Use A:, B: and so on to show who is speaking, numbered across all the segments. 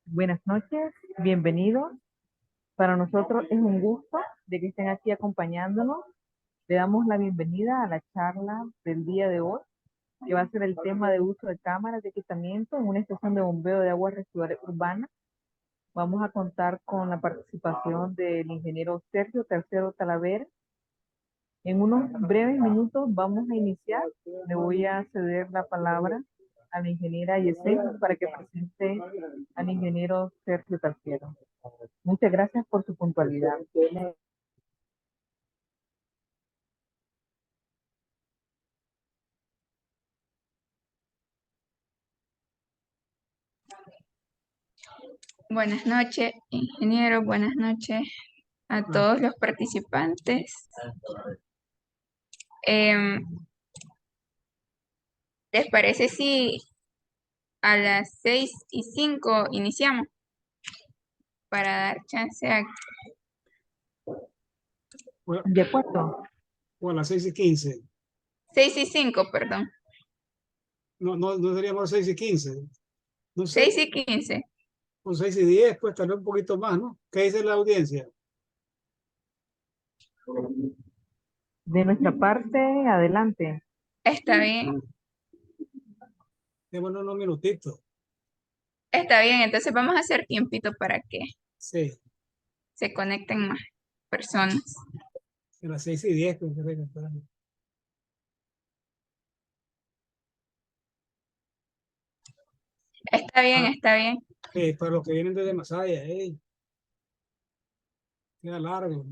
A: Buenas noches, bienvenidos. Para nosotros es un gusto de que estén aquí acompañándonos. Le damos la bienvenida a la charla del día de hoy, que va a ser el tema de uso de cámaras de equipamiento en una estación de bombeo de aguas residuales urbanas. Vamos a contar con la participación del ingeniero Sergio Tercero Talavera. En unos breves minutos vamos a iniciar. Le voy a ceder la palabra a la ingeniera Yesenia para que presente al ingeniero Sergio Tercero. Muchas gracias por su puntualidad.
B: Buenas noches, ingeniero. Buenas noches a todos los participantes. ¿Les parece si a las 6:05 iniciamos? Para dar chance a
C: Bueno,
A: De acuerdo.
C: o a las 6:15.
B: 6:05, perdón.
C: No seríamos 6:15. No sé,
B: 6:15.
C: con 6:10, pues tal vez un poquito más, ¿no? ¿Qué dice la audiencia?
A: De nuestra parte, adelante.
B: Está bien.
C: Démonos unos minutitos.
B: Está bien, entonces vamos a hacer tiempito para que
C: Sí,
B: se conecten más personas.
C: a las 6:10. Pues,
B: Está bien,
C: ah,
B: está bien.
C: para los que vienen desde Masaya, queda largo.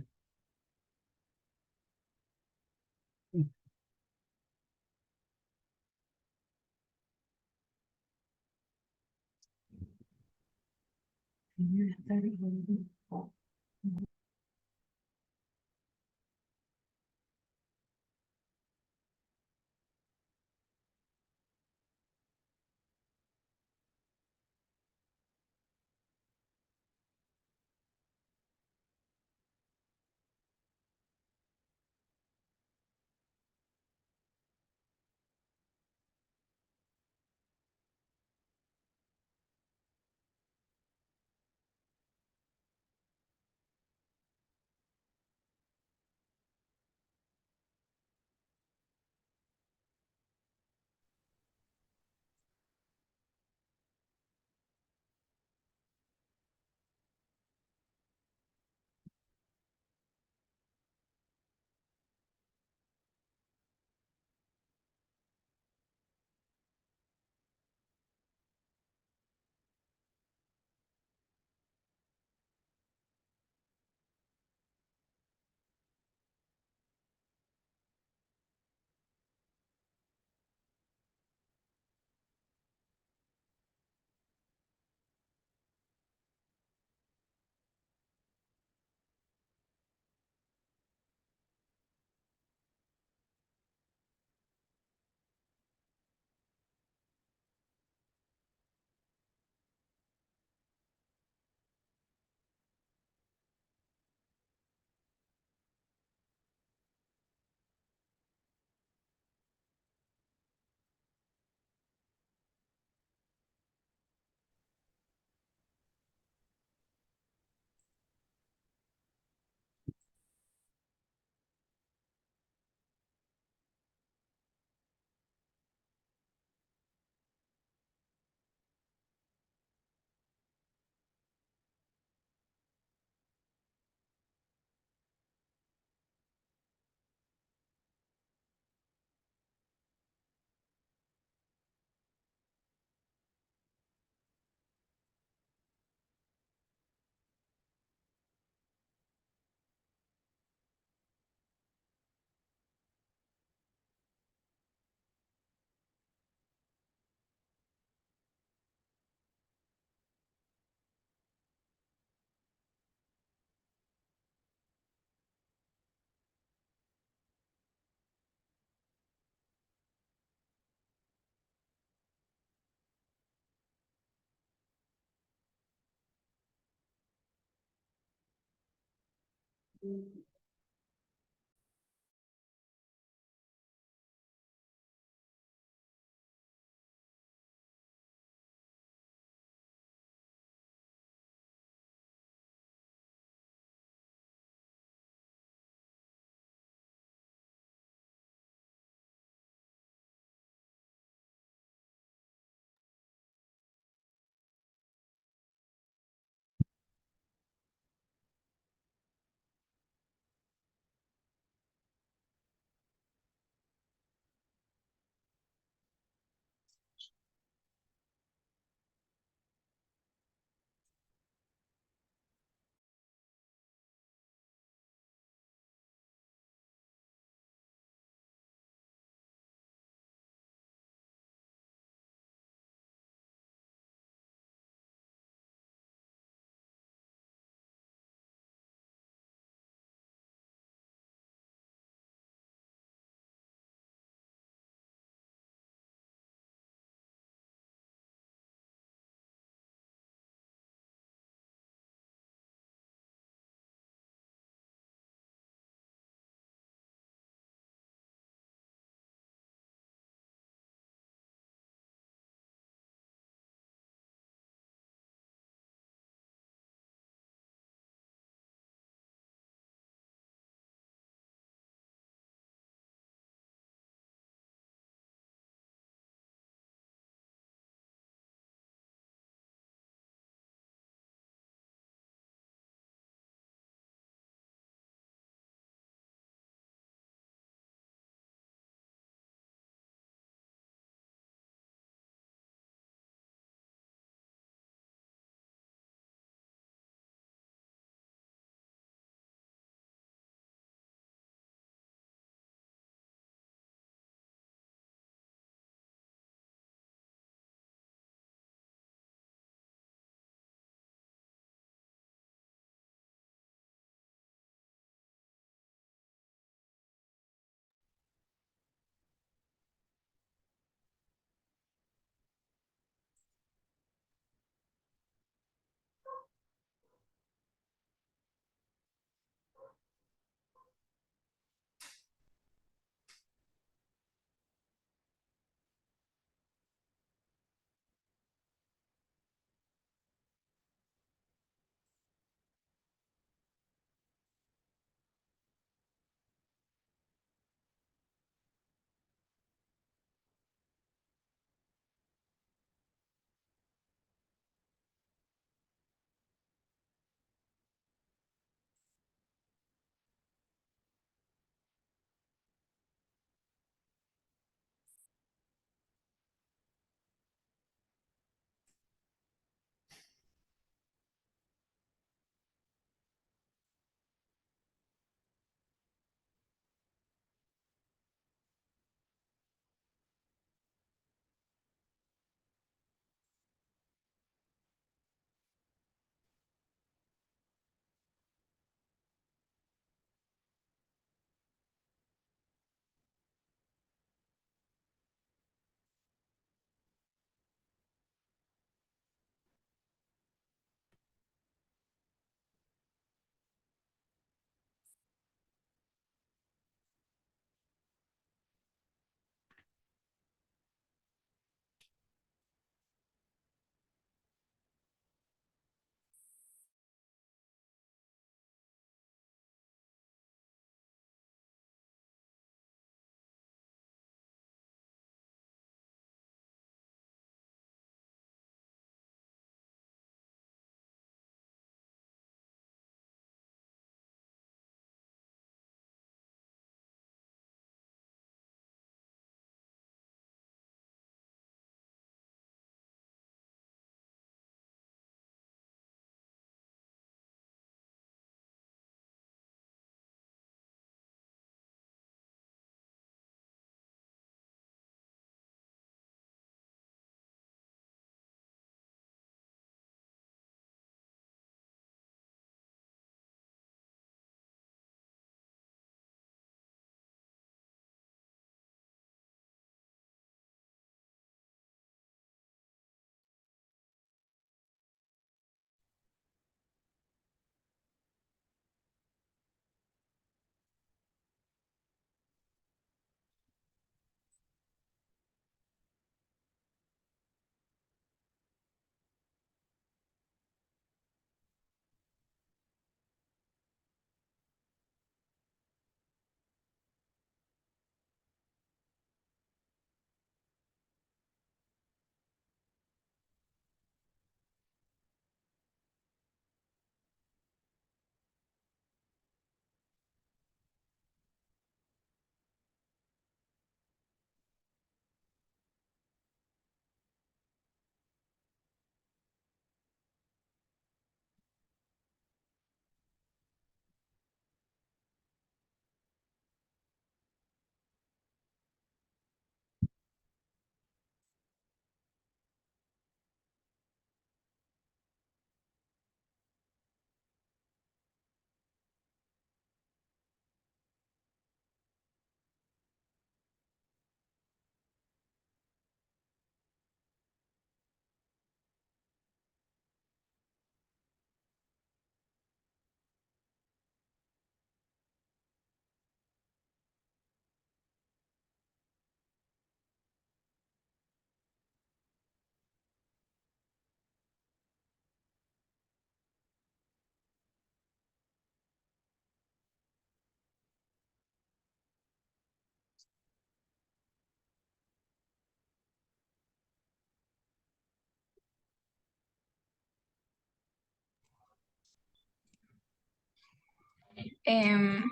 B: Em,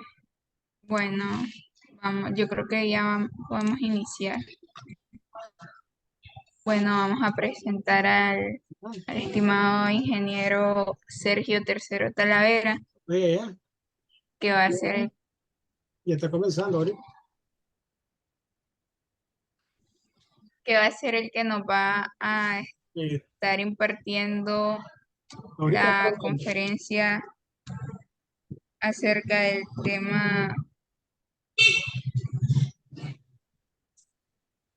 B: bueno, vamos, yo creo que ya podemos iniciar. Bueno, vamos a presentar al estimado ingeniero Sergio Tercero Talavera,
C: Oye, ya,
B: que va a ser
C: ya está comenzando ahorita.
B: el que nos va a
C: Eh,
B: estar impartiendo
C: ahorita está
B: la
C: comenzando.
B: conferencia acerca del tema,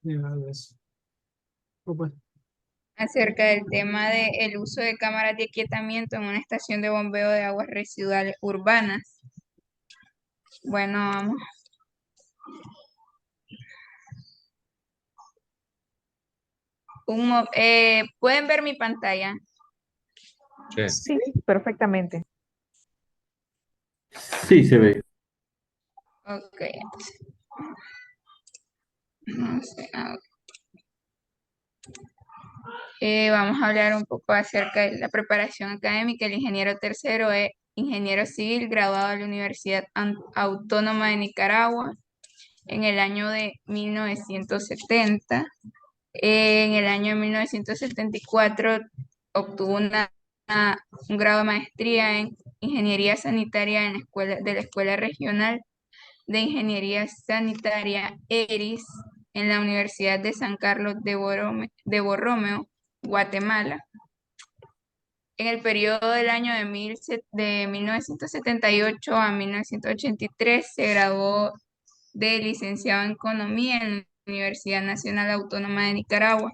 C: Mira, eso. Pues,
B: de el uso de cámaras de aquietamiento en una estación de bombeo de aguas residuales urbanas. Bueno, vamos. ¿Pueden ver mi pantalla?
D: Sí.
A: Sí, perfectamente.
D: Sí, se ve.
B: Ok, entonces, no sé, vamos a hablar un poco acerca de la preparación académica. El ingeniero Tercero es ingeniero civil graduado de la Universidad Autónoma de Nicaragua en el año de 1970. En el año de 1974 obtuvo un grado de maestría en ingeniería sanitaria en de la Escuela Regional de Ingeniería Sanitaria ERIS en la Universidad de San Carlos de Borromeo, Guatemala. En el periodo del año de 1978 a 1983 se graduó de licenciado en Economía en la Universidad Nacional Autónoma de Nicaragua.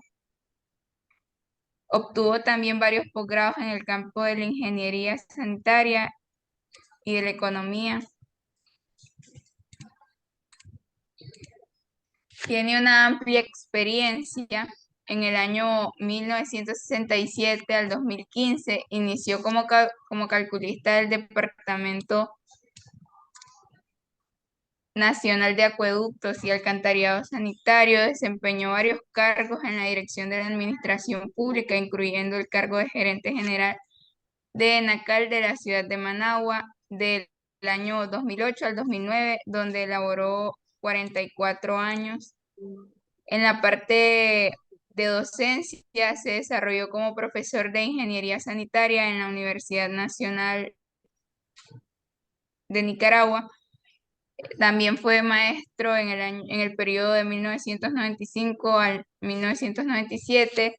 B: Obtuvo también varios posgrados en el campo de la ingeniería sanitaria y de la economía. Tiene una amplia experiencia. En el año 1967 al 2015 inició como calculista del Departamento Nacional de Acueductos y Alcantarillado Sanitario. Desempeñó varios cargos en la dirección de la Administración Pública, incluyendo el cargo de gerente general de ENACAL de la ciudad de Managua del año 2008 al 2009, donde elaboró 44 años. En la parte de docencia se desarrolló como profesor de Ingeniería Sanitaria en la Universidad Nacional de Nicaragua. También fue maestro en el periodo de 1995 al 1997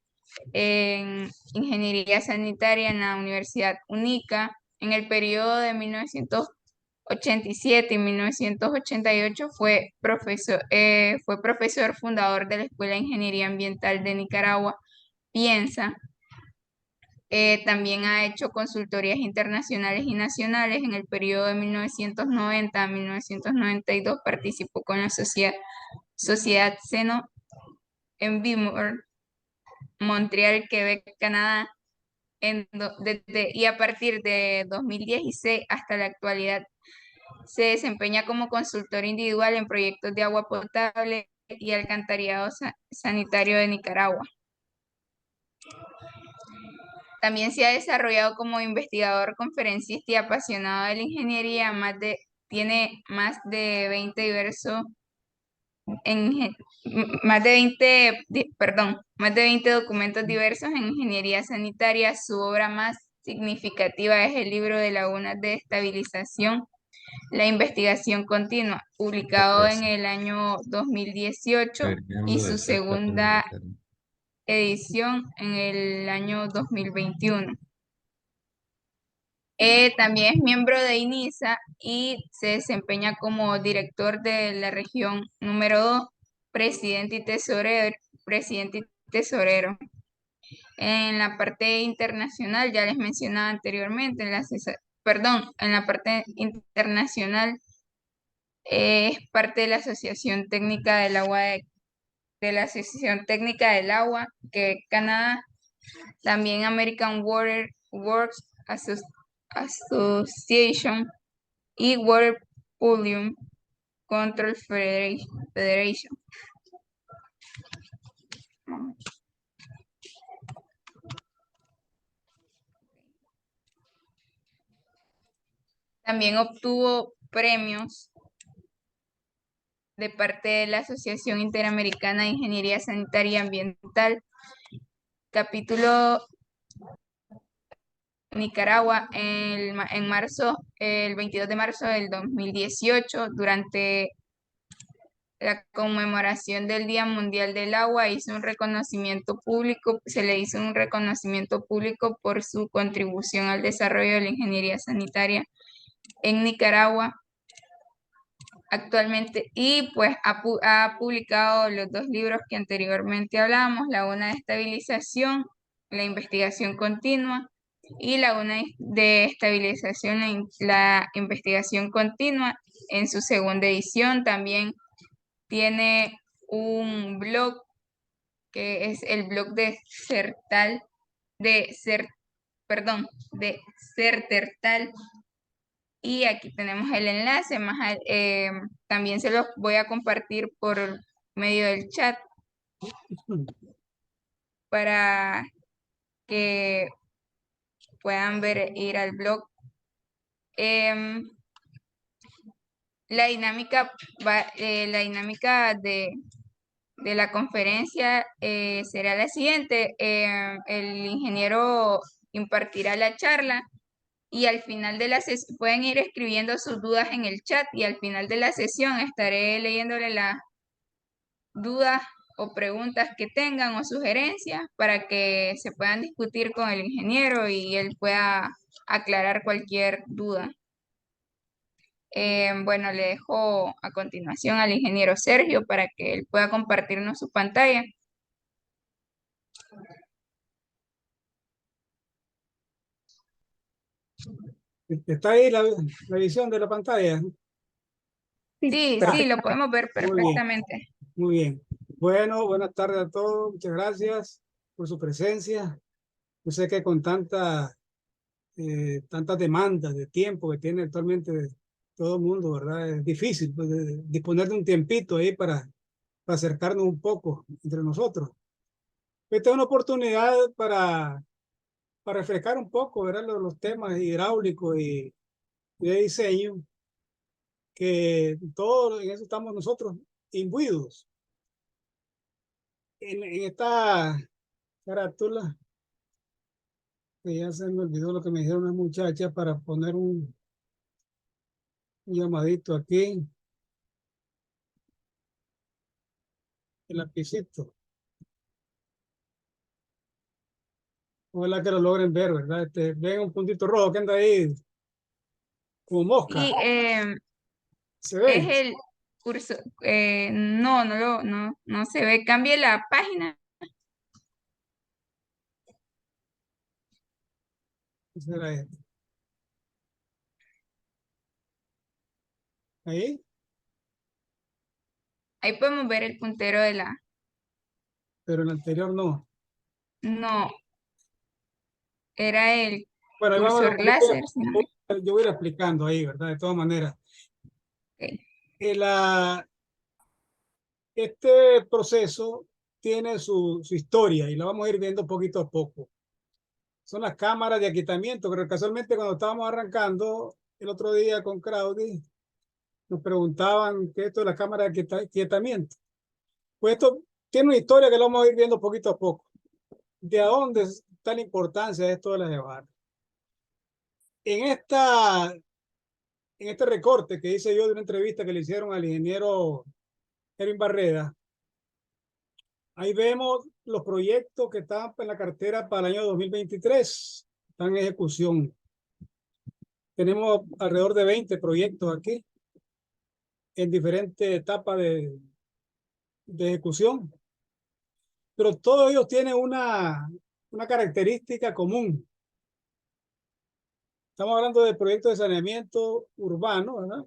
B: en Ingeniería Sanitaria en la Universidad UNICA. En el periodo de 1987 y 1988 fue profesor fundador de la Escuela de Ingeniería Ambiental de Nicaragua, Piensa. También ha hecho consultorías internacionales y nacionales. En el periodo de 1990 a 1992 participó con la Sociedad Seno en Bimor, Montreal, Quebec, Canadá. Y a partir de 2016 hasta la actualidad se desempeña como consultor individual en proyectos de agua potable y alcantarillado sanitario de Nicaragua. También se ha desarrollado como investigador, conferencista y apasionado de la ingeniería. Tiene más de 20 más de 20 documentos diversos en ingeniería sanitaria. Su obra más significativa es el libro de Lagunas de Estabilización, la investigación continua, publicado en el año 2018, y su segunda edición en el año 2021. También es miembro de INISA y se desempeña como director de la región número 2, presidente y tesorero. En la parte internacional, ya les mencionaba anteriormente, en la parte internacional es parte de la Asociación Técnica del Agua de la Asociación Técnica del Agua, que Canadá, también American Water Works Association y Water Pollution Control Federation. También obtuvo premios de parte de la Asociación Interamericana de Ingeniería Sanitaria y Ambiental, capítulo Nicaragua, en marzo, el 22 de marzo del 2018, durante la conmemoración del Día Mundial del Agua, hizo un reconocimiento público, se le hizo un reconocimiento público por su contribución al desarrollo de la ingeniería sanitaria en Nicaragua actualmente, y pues ha publicado los dos libros que anteriormente hablábamos, la una de estabilización, la investigación continua, y la una de estabilización, la investigación continua, en su segunda edición. También tiene un blog que es el blog de de Certertal, y aquí tenemos el enlace, también se los voy a compartir por medio del chat para que puedan ir al blog. La dinámica de la conferencia será la siguiente. El ingeniero impartirá la charla y al final de la sesión pueden ir escribiendo sus dudas en el chat, y al final de la sesión estaré leyéndole las dudas o preguntas que tengan o sugerencias para que se puedan discutir con el ingeniero y él pueda aclarar cualquier duda. Bueno, le dejo a continuación al ingeniero Sergio para que él pueda compartirnos su pantalla.
C: ¿Está ahí la visión de la pantalla?
B: Sí, sí, lo podemos ver perfectamente.
C: Muy bien. Bueno, buenas tardes a todos. Muchas gracias por su presencia. Yo sé que con tantas demandas de tiempo que tiene actualmente todo el mundo, ¿verdad? Es difícil pues, disponer de un tiempito ahí para acercarnos un poco entre nosotros. Esta es una oportunidad para refrescar un poco, ¿verdad? Los temas hidráulicos y de diseño, que todos en eso estamos nosotros imbuidos. En esta carátula, que ya se me olvidó lo que me dijeron las muchachas para poner un llamadito aquí, el lapicito. Ojalá que lo logren ver, ¿verdad? Ven un puntito rojo que anda ahí como mosca.
B: Y
C: ¿Se ve?
B: es el curso, no se ve. Cambie la página.
C: ¿Qué será esto? Ahí.
B: Ahí podemos ver el puntero de la...
C: Pero en el anterior no.
B: No, era el
C: Bueno, ahí vamos,
B: cursor láser.
C: yo voy a ir explicando ahí, ¿verdad? De todas maneras.
B: Okay.
C: Este proceso tiene su historia y la vamos a ir viendo poquito a poco. Son las cámaras de aquietamiento, pero casualmente cuando estábamos arrancando el otro día con Claudia, nos preguntaban qué es esto de las cámaras de aquietamiento. Pues esto tiene una historia que lo vamos a ir viendo poquito a poco. ¿De dónde está la importancia de esto de las EVAR? En este recorte que hice yo de una entrevista que le hicieron al ingeniero Erwin Barreda, ahí vemos los proyectos que están en la cartera para el año 2023. Están en ejecución. Tenemos alrededor de 20 proyectos aquí en diferentes etapas de ejecución. Pero todos ellos tienen una característica común. Estamos hablando de proyectos de saneamiento urbano, ¿verdad?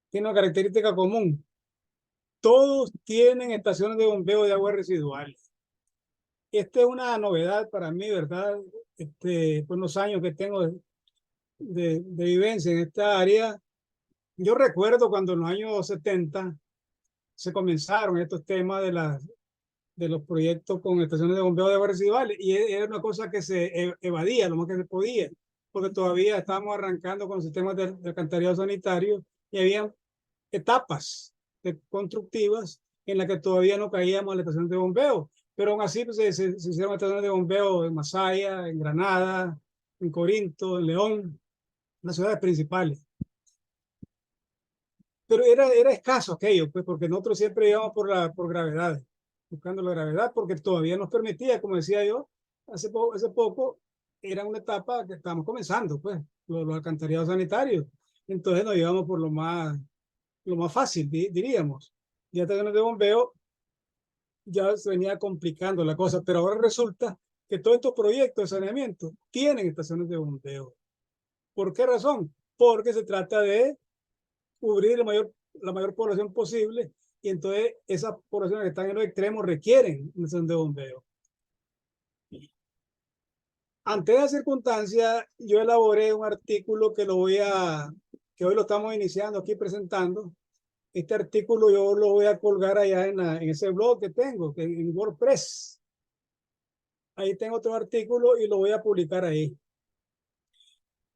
C: Tiene una característica común. Todos tienen estaciones de bombeo de aguas residuales. Esta es una novedad para mí, ¿verdad? Por los años que tengo de vivencia en esta área. Yo recuerdo cuando en los años 70 se comenzaron estos temas de los proyectos con estaciones de bombeo de aguas residuales, y era una cosa que se evadía lo más que se podía. porque todavía estábamos arrancando con sistemas de alcantarillado sanitario y había etapas constructivas en las que todavía no caíamos en la estación de bombeo, pero aún así pues, se hicieron estaciones de bombeo en Masaya, en Granada, en Corinto, en León, las ciudades principales. Pero era escaso aquello, pues, porque nosotros siempre íbamos por gravedad, buscando la gravedad, porque todavía nos permitía, como decía yo, hace poco era una etapa que estábamos comenzando, pues, los alcantarillados sanitarios. Entonces nos íbamos por lo más fácil, diríamos. Ya estaciones de bombeo ya se venía complicando la cosa, pero ahora resulta que todos estos proyectos de saneamiento tienen estaciones de bombeo. ¿Por qué razón? Porque se trata de cubrir la mayor población posible y entonces esas poblaciones que están en los extremos requieren una estación de bombeo. Ante esa circunstancia, yo elaboré un artículo que hoy lo estamos iniciando aquí presentando. Este artículo yo lo voy a colgar allá en ese blog que tengo, en WordPress. Ahí tengo otro artículo y lo voy a publicar ahí.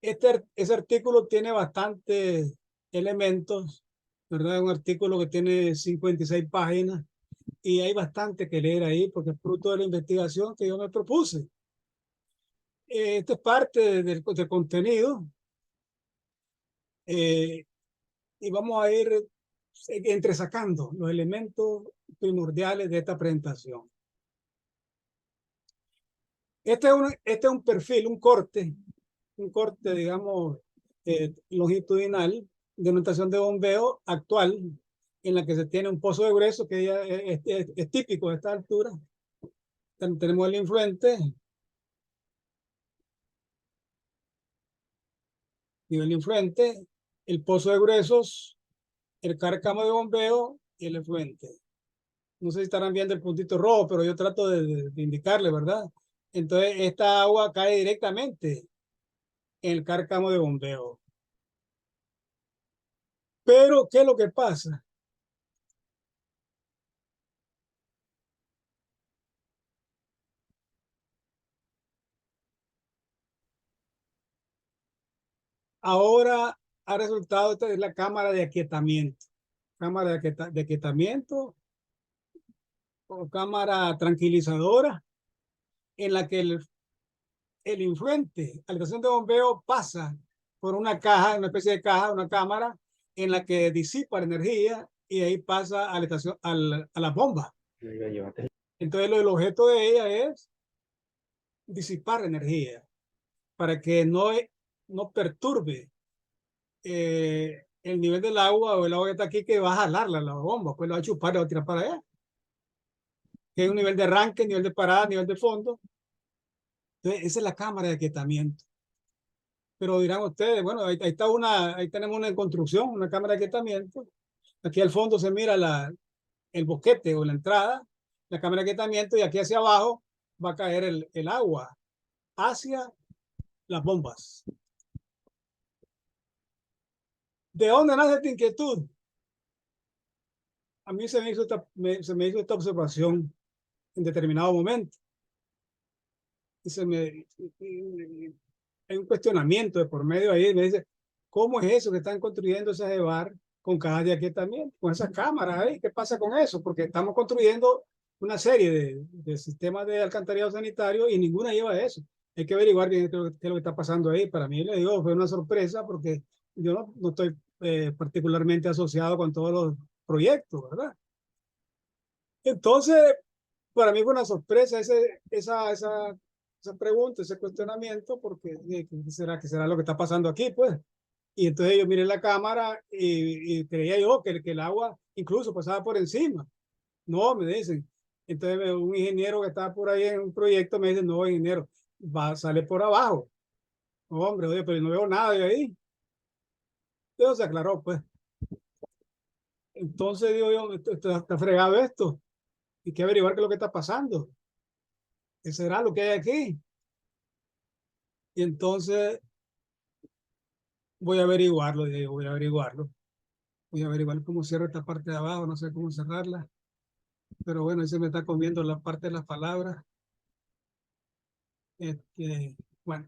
C: Ese artículo tiene bastantes elementos, ¿verdad? Es un artículo que tiene 56 páginas y hay bastante que leer ahí porque es fruto de la investigación que yo me propuse. Esto es parte del contenido y vamos a ir entresacando los elementos primordiales de esta presentación. Este es un perfil, un corte, digamos, longitudinal de una estación de bombeo actual en la que se tiene un pozo de grueso que ya es típico de esta altura. Tenemos el influente, nivel influente, el pozo de gruesos, el cárcamo de bombeo y el efluente. No sé si estarán viendo el puntito rojo, pero yo trato de indicarle, ¿verdad? Entonces, esta agua cae directamente en el cárcamo de bombeo. Pero, ¿qué es lo que pasa? Ahora ha resultado, esta es la cámara de aquietamiento. Cámara de aquietamiento o cámara tranquilizadora en la que el influente a la estación de bombeo pasa por una caja, una especie de caja, una cámara en la que disipa la energía y ahí pasa a la estación, a la bomba. Entonces el objeto de ella es disipar energía para que no perturbe el nivel del agua o el agua que está aquí, que va a jalarla la bomba, pues la va a chupar y va a tirar para allá. Que hay un nivel de arranque, nivel de parada, nivel de fondo. Entonces, esa es la cámara de aquietamiento. Pero dirán ustedes, bueno, ahí tenemos una construcción, una cámara de aquietamiento. Aquí al fondo se mira el boquete o la entrada, la cámara de aquietamiento, y aquí hacia abajo va a caer el agua hacia las bombas. ¿De dónde nace esta inquietud? A mí se me hizo esta observación en determinado momento. Hay un cuestionamiento de por medio ahí, me dice, ¿cómo es eso que están construyendo ese bar con cajas de aquietamiento, con esas cámaras ahí? ¿Qué pasa con eso? Porque estamos construyendo una serie de sistemas de alcantarillado sanitario y ninguna lleva eso. Hay que averiguar bien qué es lo que está pasando ahí. Para mí, le digo, fue una sorpresa porque yo no estoy particularmente asociado con todos los proyectos, ¿verdad? Entonces, para mí fue una sorpresa esa pregunta, ese cuestionamiento, porque ¿qué será lo que está pasando aquí, pues? Y entonces yo miré la cámara y creía yo que el agua incluso pasaba por encima. No, me dicen. Entonces un ingeniero que estaba por ahí en un proyecto me dice, no, ingeniero, sale por abajo. No, hombre, oye, pero no veo nada de ahí. Entonces se aclaró, pues. Entonces digo yo, está fregado esto. Hay que averiguar qué es lo que está pasando. ¿Qué será lo que hay aquí? Y entonces voy a averiguarlo, digo, voy a averiguarlo. Voy a averiguar cómo cierro esta parte de abajo, no sé cómo cerrarla. Pero bueno, ahí se me está comiendo la parte de las palabras. Bueno,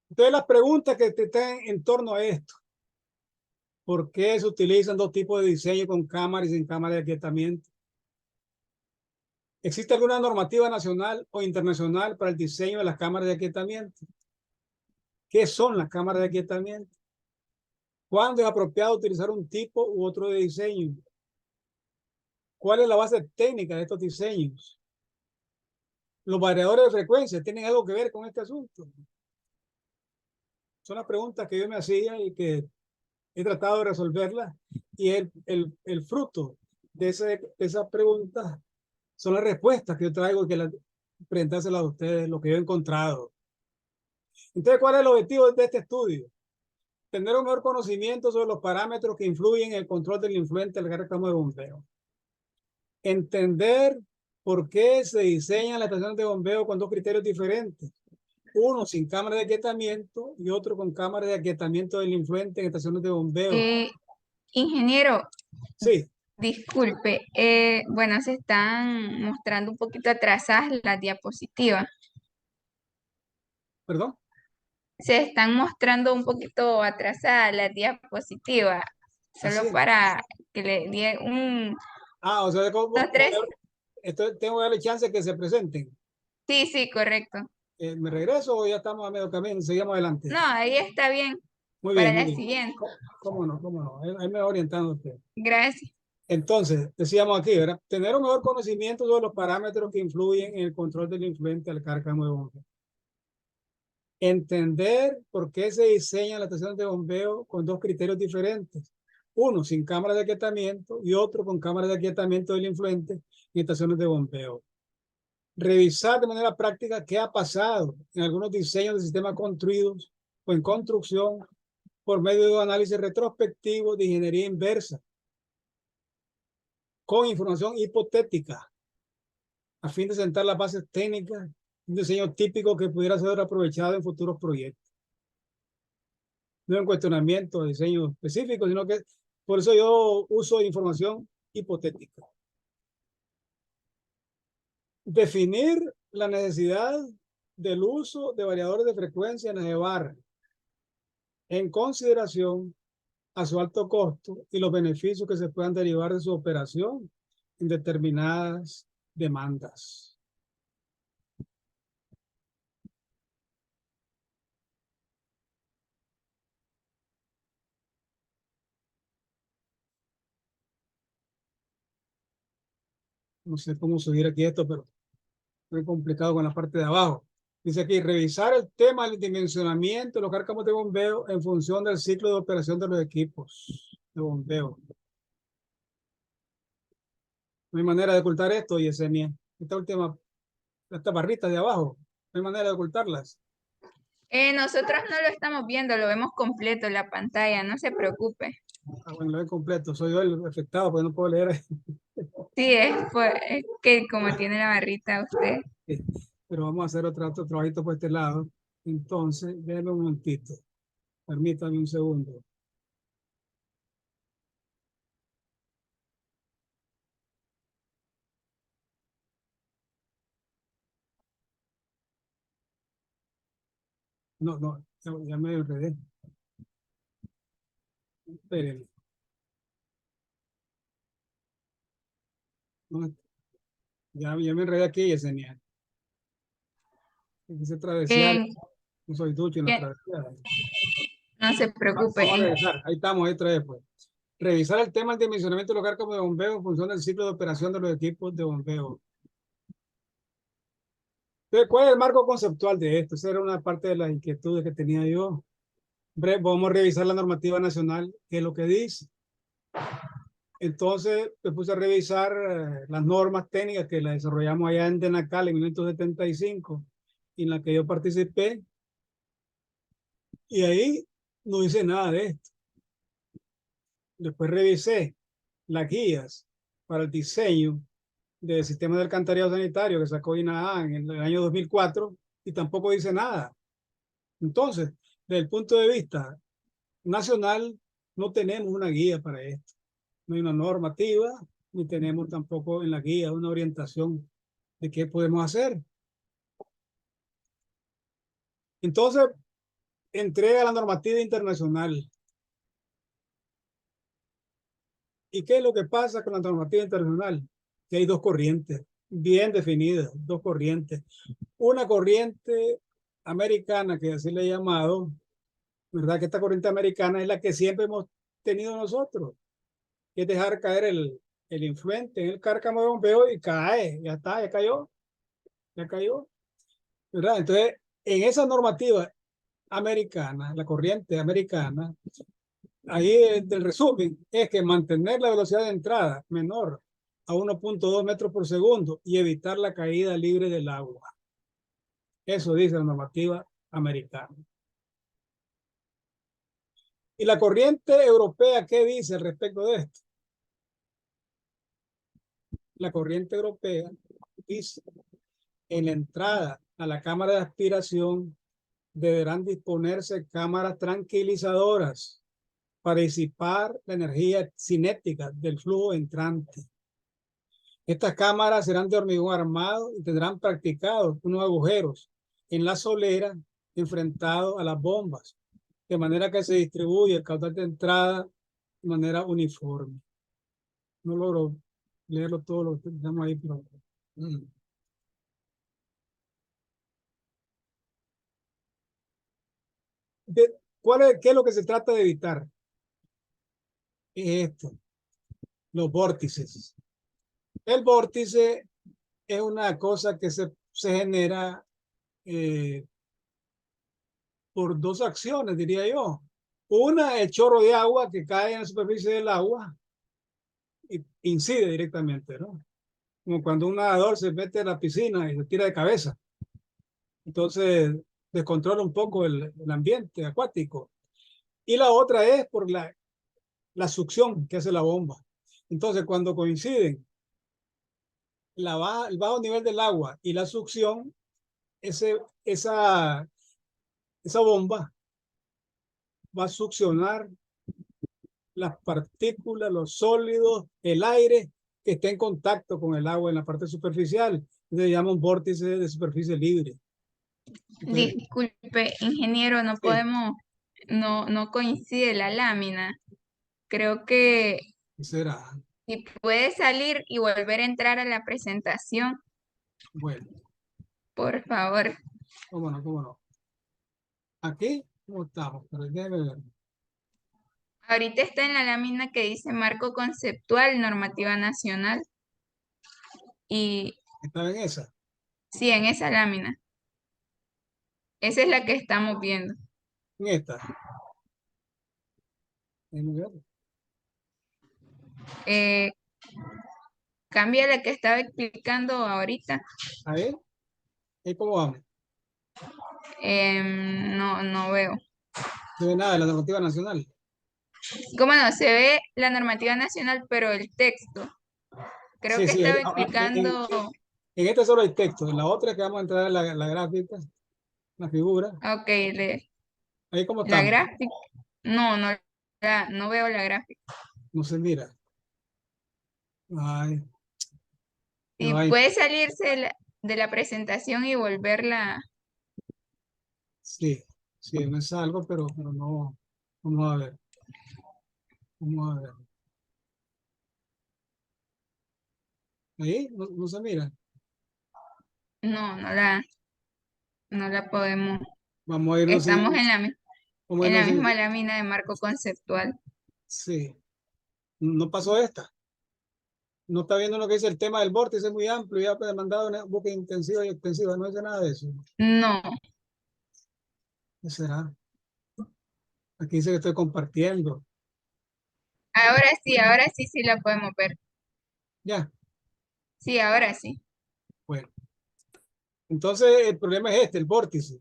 C: Entonces las preguntas que te están en torno a esto. ¿Por qué se utilizan dos tipos de diseño con cámara y sin cámara de aquietamiento? ¿Existe alguna normativa nacional o internacional para el diseño de las cámaras de aquietamiento? ¿Qué son las cámaras de aquietamiento? ¿Cuándo es apropiado utilizar un tipo u otro de diseño? ¿Cuál es la base técnica de estos diseños? ¿Los variadores de frecuencia tienen algo que ver con este asunto? Son las preguntas que yo me hacía y que he tratado de resolverlas. Y el fruto de esas preguntas son las respuestas que yo traigo y que presentárselas a ustedes, lo que yo he encontrado. Entonces, ¿cuál es el objetivo de este estudio? Tener un mejor conocimiento sobre los parámetros que influyen en el control del influente del reclamo de bombeo. Entender por qué se diseñan las estaciones de bombeo con dos criterios diferentes. Uno sin cámara de aquietamiento y otro con cámara de aquietamiento del influente en estaciones de bombeo.
B: Ingeniero,
C: Sí,
B: disculpe, bueno, se están mostrando un poquito atrasadas las diapositivas.
C: perdón.
B: Se están mostrando un poquito atrasadas las diapositivas, solo
C: Así es.
B: para que le dé un,
C: O sea,
B: dos, tres.
C: tengo que darle chance que se presenten.
B: Sí, correcto.
C: ¿Me regreso o ya estamos a medio camino? Seguimos adelante.
B: No, ahí está bien,
C: Muy
B: para
C: bien, muy
B: la
C: bien.
B: siguiente.
C: ¿Cómo no? ¿Cómo no? Ahí me va orientando usted.
B: Gracias.
C: Entonces, decíamos aquí, ¿verdad? Tener un mejor conocimiento sobre los parámetros que influyen en el control del influente al cárcamo de bombeo. Entender por qué se diseñan las estaciones de bombeo con dos criterios diferentes. Uno sin cámara de aquietamiento y otro con cámara de aquietamiento del influente en estaciones de bombeo. Revisar de manera práctica qué ha pasado en algunos diseños de sistemas construidos o en construcción por medio de un análisis retrospectivo de ingeniería inversa con información hipotética a fin de sentar las bases técnicas de un diseño típico que pudiera ser aprovechado en futuros proyectos. No en cuestionamiento de diseño específico, sino que por eso yo uso información hipotética. Definir la necesidad del uso de variadores de frecuencia en llevar en consideración a su alto costo y los beneficios que se puedan derivar de su operación en determinadas demandas. No sé cómo subir aquí esto, pero muy complicado con la parte de abajo. Dice aquí, revisar el tema del dimensionamiento de los cárcamos de bombeo en función del ciclo de operación de los equipos de bombeo. No hay manera de ocultar esto, Yesenia. Estas barritas de abajo, no hay manera de ocultarlas.
B: Nosotros no lo estamos viendo, lo vemos completo en la pantalla, no se preocupe.
C: Bueno, lo veo completo. Soy yo el afectado, porque no puedo leer.
B: Sí, es que como tiene la barrita usted.
C: Pero vamos a hacer otro trabajito por este lado. Entonces, déjenme un momentito. Permítame un segundo. No, ya me enredé. Espérenme. No, ya me enredé aquí, Yesenia. Quise travesear.
B: Eh,
C: No soy ducho en la
B: que-
C: travesía.
B: no se preocupe.
C: Vamos a regresar. Ahí estamos, otra vez, pues. Revisar el tema del dimensionamiento de los cárcamos de bombeo en función del ciclo de operación de los equipos de bombeo. Entonces, ¿cuál es el marco conceptual de esto? Esa era una parte de las inquietudes que tenía yo. Vamos a revisar la normativa nacional, qué es lo que dice. Entonces, me puse a revisar las normas técnicas que las desarrollamos allá en Denacal en 1975, en la que yo participé. Y ahí no hice nada de esto. Después revisé las guías para el diseño del sistema de alcantarillado sanitario que sacó INAH en el año 2004 y tampoco dice nada. Entonces, desde el punto de vista nacional, no tenemos una guía para esto. No hay una normativa, ni tenemos tampoco en la guía una orientación de qué podemos hacer. Entonces, entrega la normativa internacional. ¿Y qué es lo que pasa con la normativa internacional? Que hay dos corrientes bien definidas, dos corrientes. Una corriente americana, que así le he llamado, ¿verdad? Que esta corriente americana es la que siempre hemos tenido nosotros, que es dejar caer el influente en el cárcamo de bombeo y cae, ya está, ya cayó, ¿verdad? Entonces, en esa normativa americana, la corriente americana, ahí el resumen es que mantener la velocidad de entrada menor a 1.2 metros por segundo y evitar la caída libre del agua. Eso dice la normativa americana. ¿Y la corriente europea qué dice al respecto de esto? La corriente europea dice en la entrada a la cámara de aspiración deberán disponerse cámaras tranquilizadoras para disipar la energía cinética del flujo entrante. Estas cámaras serán de hormigón armado y tendrán practicados unos agujeros en la solera enfrentados a las bombas, de manera que se distribuye el caudal de entrada de manera uniforme. No logro leerlo todo lo que tenemos ahí, pero... ¿Qué es lo que se trata de evitar? Es esto, los vórtices. El vórtice es una cosa que se genera por dos acciones, diría yo. Una, el chorro de agua que cae en la superficie del agua y incide directamente, ¿no? Como cuando un nadador se mete en la piscina y se tira de cabeza. Entonces descontrola un poco el ambiente acuático. Y la otra es por la succión que hace la bomba. Entonces, cuando coinciden el bajo nivel del agua y la succión, esa bomba va a succionar las partículas, los sólidos, el aire que esté en contacto con el agua en la parte superficial. Se llama un vórtice de superficie libre. Entonces,
B: Disculpe, ingeniero, no
C: sí.
B: podemos, no coincide la lámina. Creo que
C: ¿Qué será?
B: si puede salir y volver a entrar a la presentación,
C: Bueno,
B: por favor.
C: cómo no, cómo no. Aquí, ¿cómo estamos? Pero déjeme ver.
B: Ahorita está en la lámina que dice marco conceptual, normativa nacional. Y
C: ¿Está en esa?
B: sí, en esa lámina. Esa es la que estamos viendo.
C: En esta. Déjeme ver.
B: Eh, Cambia la que estaba explicando ahorita.
C: A ver. ¿Y cómo vamos?
B: No veo.
C: No ve nada de la normativa nacional.
B: ¿Cómo no? Se ve la normativa nacional, pero el texto. Creo
C: Sí,
B: que
C: sí.
B: estaba explicando.
C: En esta solo hay texto. En la otra que vamos a entrar en la gráfica, la figura.
B: Ok,
C: Ahí cómo
B: la
C: estamos.
B: gráfica. No veo la gráfica.
C: No se mira. Ay,
B: Si
C: ay.
B: puede salirse de la presentación y volverla.
C: Sí, sí, me salgo, pero no. Vamos a ver. Vamos a ver. Ahí no se mira.
B: No la podemos.
C: Vamos a irnos.
B: Estamos
C: Vamos a
B: en la
C: irnos.
B: misma lámina de marco conceptual.
C: Sí. No pasó esta. No está viendo lo que dice el tema del vórtice, es muy amplio. Ya ha demandado una búsqueda intensiva y extensiva. No dice nada de eso.
B: No.
C: ¿Qué será? Aquí dice que estoy compartiendo.
B: Ahora sí la podemos ver.
C: Ya,
B: Sí, ahora sí.
C: bueno. Entonces, el problema es el vórtice.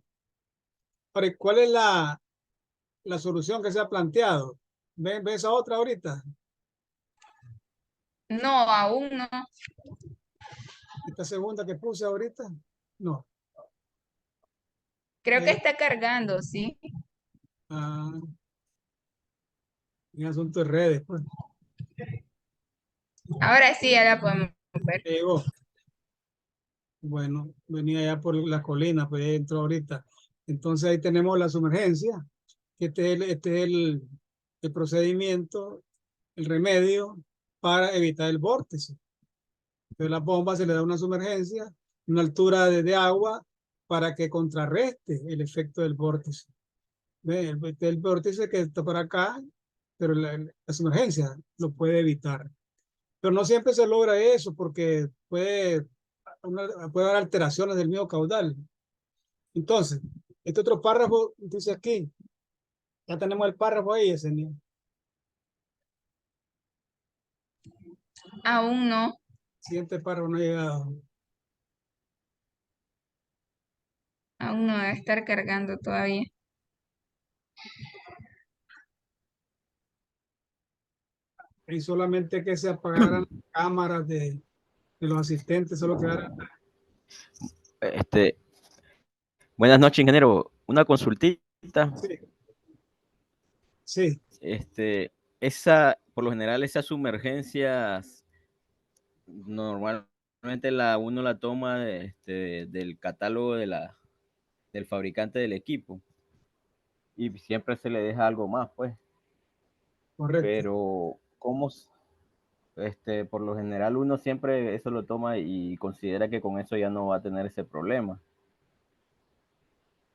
C: Ahora, ¿cuál es la solución que se ha planteado? ¿Ven esa otra ahorita?
B: No, aún no.
C: Esta segunda que puse ahorita. No.
B: Creo que está cargando, ¿sí?
C: Ah, en asunto de redes, pues.
B: Ahora sí ya la podemos ver.
C: Llegó. Bueno, venía ya por la colina, pues ya entró ahorita. Entonces ahí tenemos la sumergencia, que este es el procedimiento, el remedio para evitar el vórtice. Entonces la bomba se le da una sumergencia, una altura de agua para que contrarreste el efecto del vórtice. ¿Ve? El vórtice que está por acá, pero la sumergencia lo puede evitar. Pero no siempre se logra eso porque puede haber alteraciones del mismo caudal. Entonces, este otro párrafo dice aquí, ya tenemos el párrafo ahí, ese niño.
B: Aún no.
C: Siguiente párrafo no ha llegado.
B: Aún no debe estar cargando todavía.
C: Y solamente que se apagaran las cámaras de los asistentes, solo quedaran.
E: Este, buenas noches, ingeniero. Una consultita.
C: Sí, sí.
E: Por lo general, esas sumergencias, normalmente uno la toma del catálogo del fabricante del equipo y siempre se le deja algo más, pues.
C: Correcto.
E: Pero, por lo general uno siempre eso lo toma y considera que con eso ya no va a tener ese problema.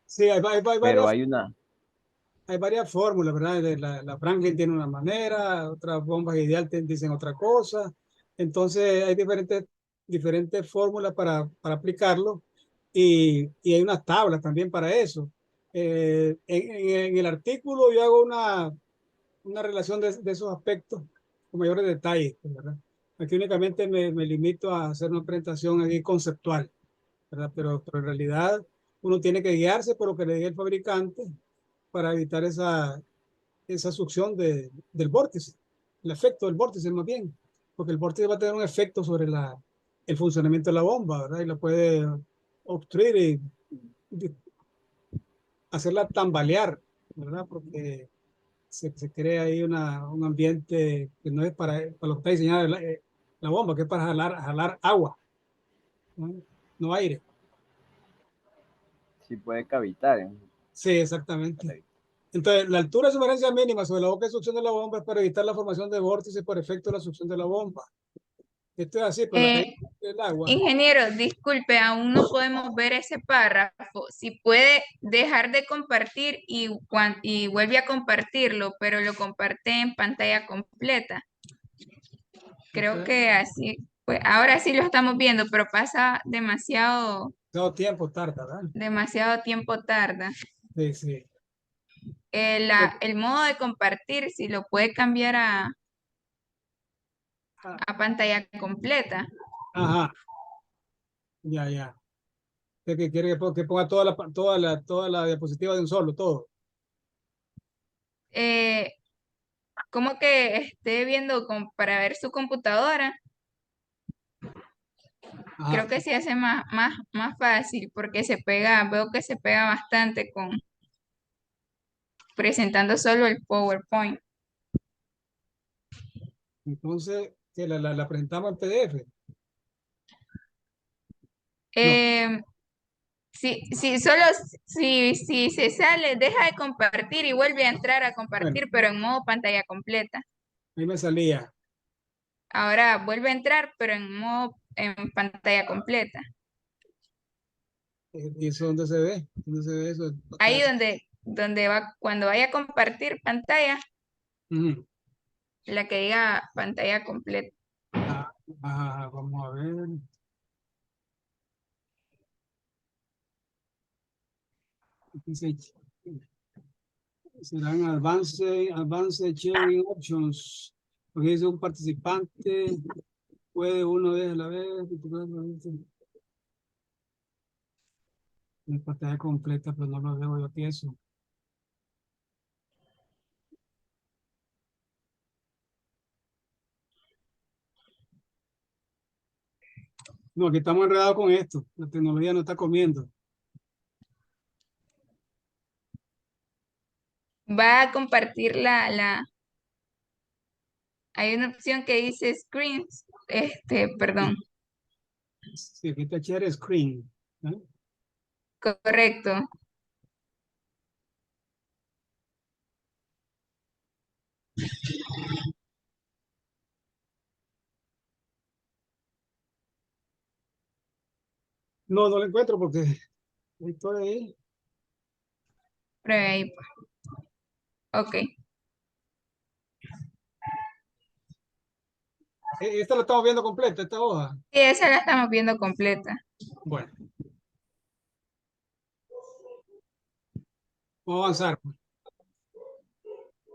C: Sí, hay
E: Pero
C: hay varias fórmulas, ¿verdad? La Franklin tiene una manera, otras bombas ideal dicen otra cosa. Entonces hay diferentes fórmulas para aplicarlo y hay unas tablas también para eso. En el artículo yo hago una relación de esos aspectos con mayores detalles, ¿verdad? Aquí únicamente me limito a hacer una presentación aquí conceptual, ¿verdad? Pero en realidad uno tiene que guiarse por lo que le diga el fabricante para evitar esa succión del vórtice, el efecto del vórtice más bien, porque el vórtice va a tener un efecto sobre el funcionamiento de la bomba, ¿verdad? Y la puede obstruir y hacerla tambalear, ¿verdad? Porque se crea ahí un ambiente que no es para lo que está diseñada la bomba, que es para jalar agua, ¿no? No aire.
E: sí puede cavitar.
C: Sí, exactamente. Entonces, la altura de sumergencia mínima sobre la boca de succión de la bomba es para evitar la formación de vórtices por efecto de la succión de la bomba. Esto es así, pero la caída del agua.
B: Ingeniero, disculpe, aún no podemos ver ese párrafo. Si puede dejar de compartir y vuelve a compartirlo, pero lo comparte en pantalla completa. Creo que así, pues ahora sí lo estamos viendo, pero pasa
C: Todo tiempo tarda, ¿verdad?
B: demasiado tiempo tarda.
C: Sí, sí.
B: El modo de compartir, si lo puede cambiar a pantalla completa.
C: Ajá, ya, ya. ¿Usted que quiere que ponga toda la diapositiva de un solo, todo?
B: Eh, como que esté viendo para ver su computadora.
C: Ajá.
B: Creo que se hace más fácil porque veo que se pega bastante con presentando solo el PowerPoint.
C: Entonces, que la presentamos en PDF. No,
B: Eh, si se sale, deja de compartir y vuelve a entrar a
C: bueno,
B: compartir, pero en modo pantalla completa.
C: ahí me salía.
B: Ahora vuelve a entrar, pero en pantalla completa.
C: ¿Y eso dónde se ve? ¿Dónde se ve eso?
B: Ahí donde va, cuando vaya a compartir pantalla,
C: Ujú.
B: la que diga pantalla completa.
C: Vamos a ver. Dice, serán advanced sharing options. Porque dice un participante puede uno vez a la vez. En pantalla completa, pero no lo veo yo aquí eso. No, aquí estamos enredados con esto. La tecnología nos está comiendo.
B: Va a compartir hay una opción que dice screens, perdón,
C: Sí, aquí está share screen. ¿Eh?
B: correcto.
C: No, no lo encuentro porque estoy ahí.
B: Pruebe ahí, pues. Ok.
C: Esta la estamos viendo completa, esta hoja.
B: Sí, esa la estamos viendo completa.
C: Bueno, vamos a avanzar.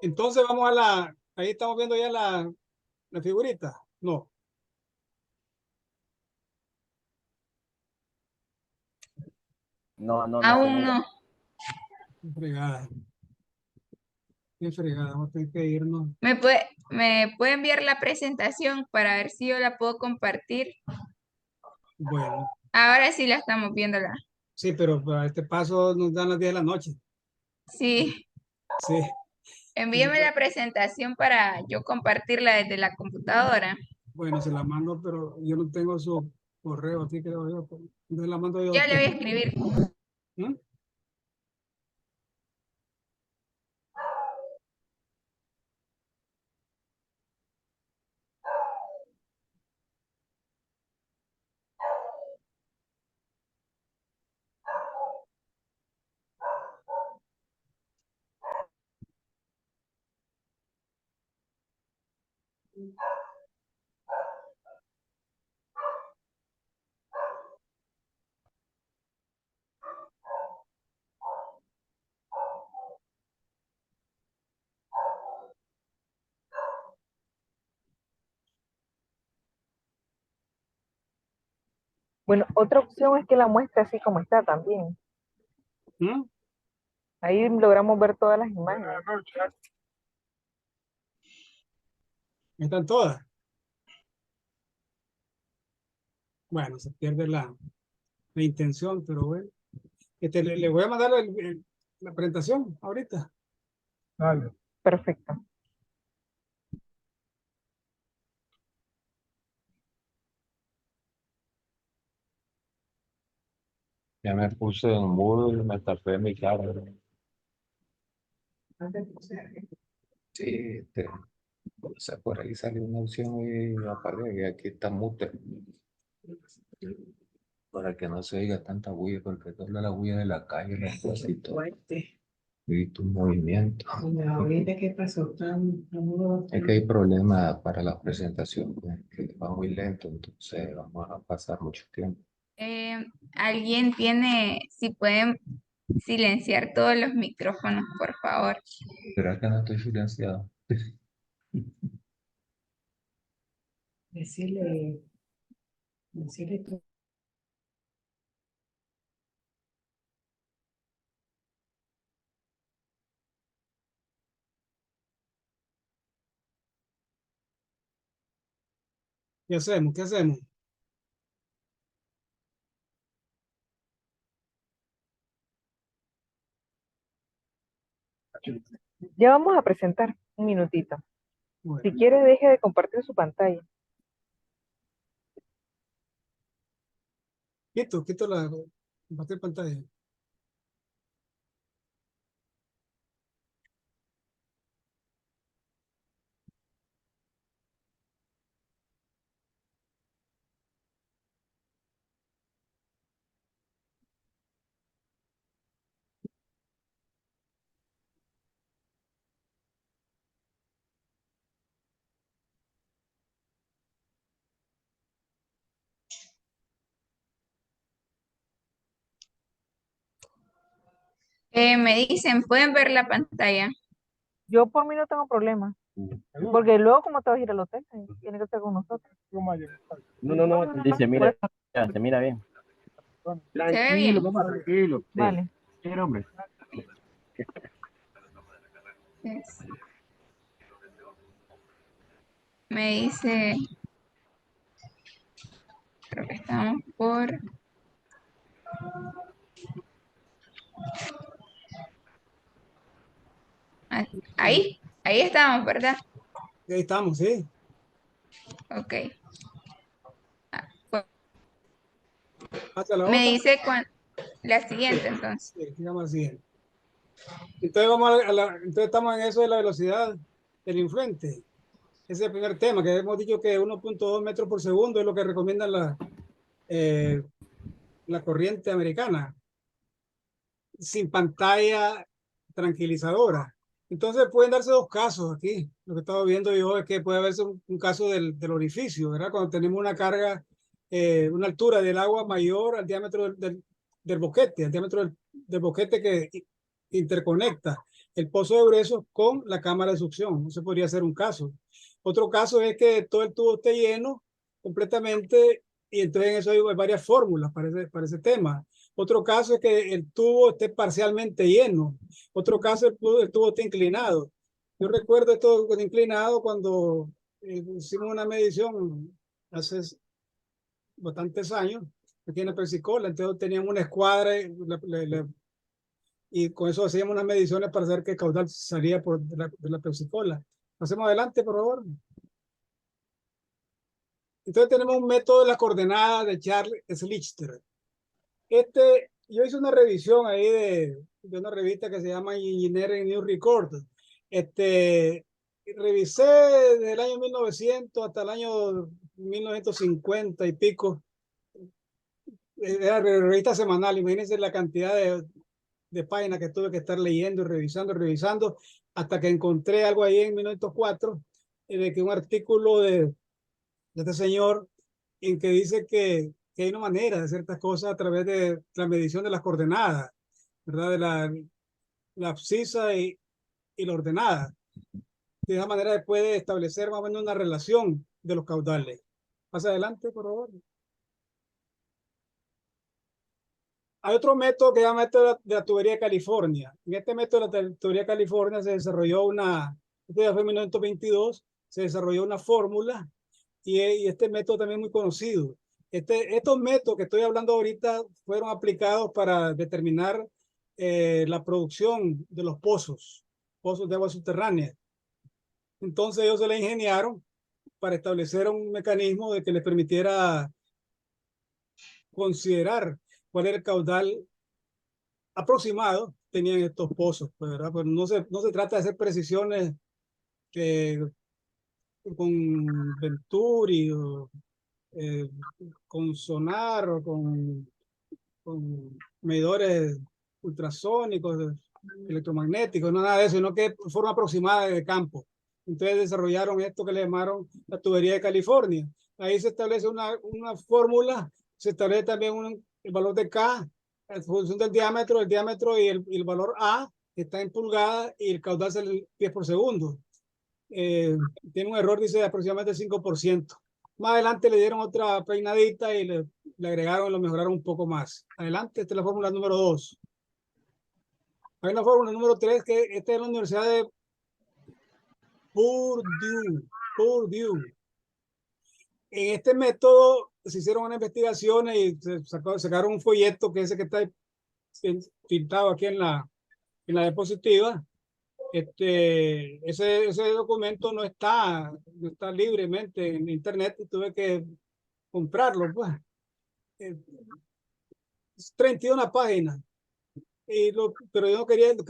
C: Entonces vamos a ahí estamos viendo ya la figurita. No,
E: No se
B: Aún
E: mira.
B: no.
C: qué fregada. Qué fregada, vamos a tener que irnos.
B: ¿Me puede enviar la presentación para ver si yo la puedo compartir?
C: Bueno,
B: Ahora sí la estamos viendo.
C: sí, pero para este paso nos dan las 10 de la noche.
B: Sí,
C: Sí.
B: envíeme la presentación para yo compartirla desde la computadora.
C: Bueno, se la mando, pero yo no tengo su correo, así creo yo. Entonces la mando yo a
B: Ya le voy a
C: usted.
B: escribir.
C: ¿Mm?
A: Bueno, otra opción es que la muestre así como está también.
C: ¿Mm?
A: Ahí logramos ver todas las imágenes.
C: Están todas. Bueno, se pierde la intención, pero bueno. Le voy a mandar la presentación ahorita. Vale.
A: Perfecto.
D: Ya me puse en mudo y me tapé mi cara. Sí, o sea, por ahí salió una opción y apagué, y aquí está mute. Para que no se oiga tanta bulla, porque toda la bulla de la calle necesito. Y tu movimiento.
F: Ahorita qué pasó,
D: Es que hay problemas para la presentación, pues, que va muy lento, entonces vamos a pasar mucho tiempo.
B: ¿Alguien tiene, si pueden silenciar todos los micrófonos, por favor?
D: ¿Será que no estoy silenciado?
F: decirle tú.
C: ¿Qué hacemos? ¿Qué hacemos?
A: Ya vamos a presentar un minutito.
C: Bueno,
A: Si quiere, deje de compartir su pantalla.
C: quito la compartir pantalla.
B: Me dicen, ¿pueden ver la pantalla?
A: Yo por mí no tengo problema. Porque luego, como te vas a ir al hotel, tiene que estar con nosotros.
E: No, dice, mira, se mira bien.
B: ¿Se ve bien?
E: Papá, tranquilo. Sí.
A: Vale.
E: Sí, hombre.
B: Es- Me dice, creo que estamos por... Ahí estamos, ¿verdad?
C: Ahí estamos, sí.
B: Ok. Pues,
C: Hacia la
B: me
C: otra.
B: dice la siguiente, entonces.
C: Sí, digamos así. Entonces entonces estamos en eso de la velocidad del influente. Ese es el primer tema, que hemos dicho que 1.2 metros por segundo es lo que recomiendan la corriente americana, sin pantalla tranquilizadora. Entonces pueden darse dos casos aquí. Lo que estaba viendo yo es que puede haberse un caso del orificio, ¿verdad? Cuando tenemos una carga, una altura del agua mayor al diámetro del boquete, al diámetro del boquete que interconecta el pozo de egresos con la cámara de succión. Ese podría ser un caso. Otro caso es que todo el tubo esté lleno completamente y entonces en eso hay varias fórmulas para ese tema. Otro caso es que el tubo esté parcialmente lleno. Otro caso, el tubo esté inclinado. Yo recuerdo esto inclinado cuando hicimos una medición hace bastantes años aquí en la Pensacola. Entonces teníamos una escuadra y con eso hacíamos unas mediciones para saber qué caudal salía de la Pensacola. Pasemos adelante, por favor. Entonces tenemos un método de las coordenadas de Charles Schlichter. Yo hice una revisión ahí de una revista que se llama Engineering News Record. Revisé desde el año 1900 hasta el año 1950 y pico. Era revista semanal, imagínense la cantidad de páginas que tuve que estar leyendo y revisando, hasta que encontré algo ahí en 1904, de que un artículo de este señor en que dice que hay una manera de hacer estas cosas a través de la medición de las coordenadas, ¿verdad? De la abscisa y la ordenada. De esa manera se puede establecer más o menos una relación de los caudales. Más adelante, por favor. Hay otro método que se llama método de la tubería de California. En este método de la tubería de California se desarrolló este ya fue en 1922, se desarrolló una fórmula y este método también es muy conocido. Estos métodos que estoy hablando ahorita fueron aplicados para determinar la producción de los pozos de agua subterránea. Entonces ellos se la ingeniaron para establecer un mecanismo de que les permitiera considerar cuál era el caudal aproximado tenían estos pozos, ¿verdad? Pero no se trata de hacer precisiones con Venturi o con sonar o con medidores ultrasónicos, electromagnéticos, no nada de eso, sino que de forma aproximada de campo. Entonces desarrollaron esto que le llamaron la tubería de California. Ahí se establece una fórmula, se establece también el valor de K en función del diámetro, y el valor A está en pulgadas y el caudal es el pies por segundo. Tiene un error, dice, de aproximadamente 5%. Más adelante le dieron otra peinadita y le agregaron y lo mejoraron un poco más. Adelante, esta es la fórmula número 2. Hay una fórmula número 3 que esta es la Universidad de Purdue. En este método se hicieron unas investigaciones y sacaron un folleto que es ese que está pintado aquí en la diapositiva. Ese documento no está libremente en internet y tuve que comprarlo, pues. 31 páginas. Pero yo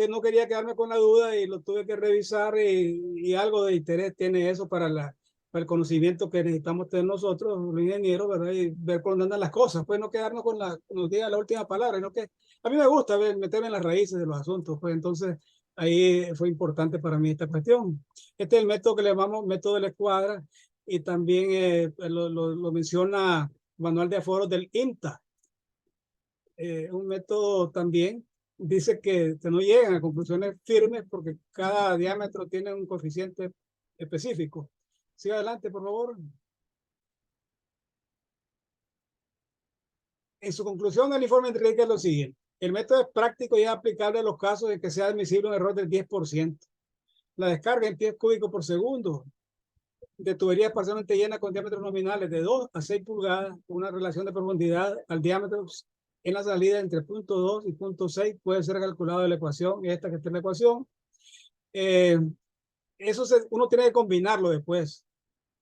C: no quería quedarme con la duda y lo tuve que revisar y algo de interés tiene eso para el conocimiento que necesitamos tener nosotros, los ingenieros, ¿verdad? Y ver por dónde andan las cosas, pues no quedarnos con nos diga la última palabra, sino que a mí me gusta meterme en las raíces de los asuntos, pues entonces ahí fue importante para mí esta cuestión. Este es el método que le llamamos método de la escuadra y también lo menciona Manual de Aforos del INTA. Un método también dice que no llegan a conclusiones firmes porque cada diámetro tiene un coeficiente específico. Siga adelante, por favor. En su conclusión, el informe indica lo siguiente. El método es práctico y es aplicable a los casos en que sea admisible un error del 10%. La descarga en pies cúbicos por segundo de tuberías parcialmente llenas con diámetros nominales de 2 a 6 pulgadas, una relación de profundidad al diámetro en la salida entre 0.2 y 0.6 puede ser calculado de la ecuación, esta que está en la ecuación. Uno tiene que combinarlo después,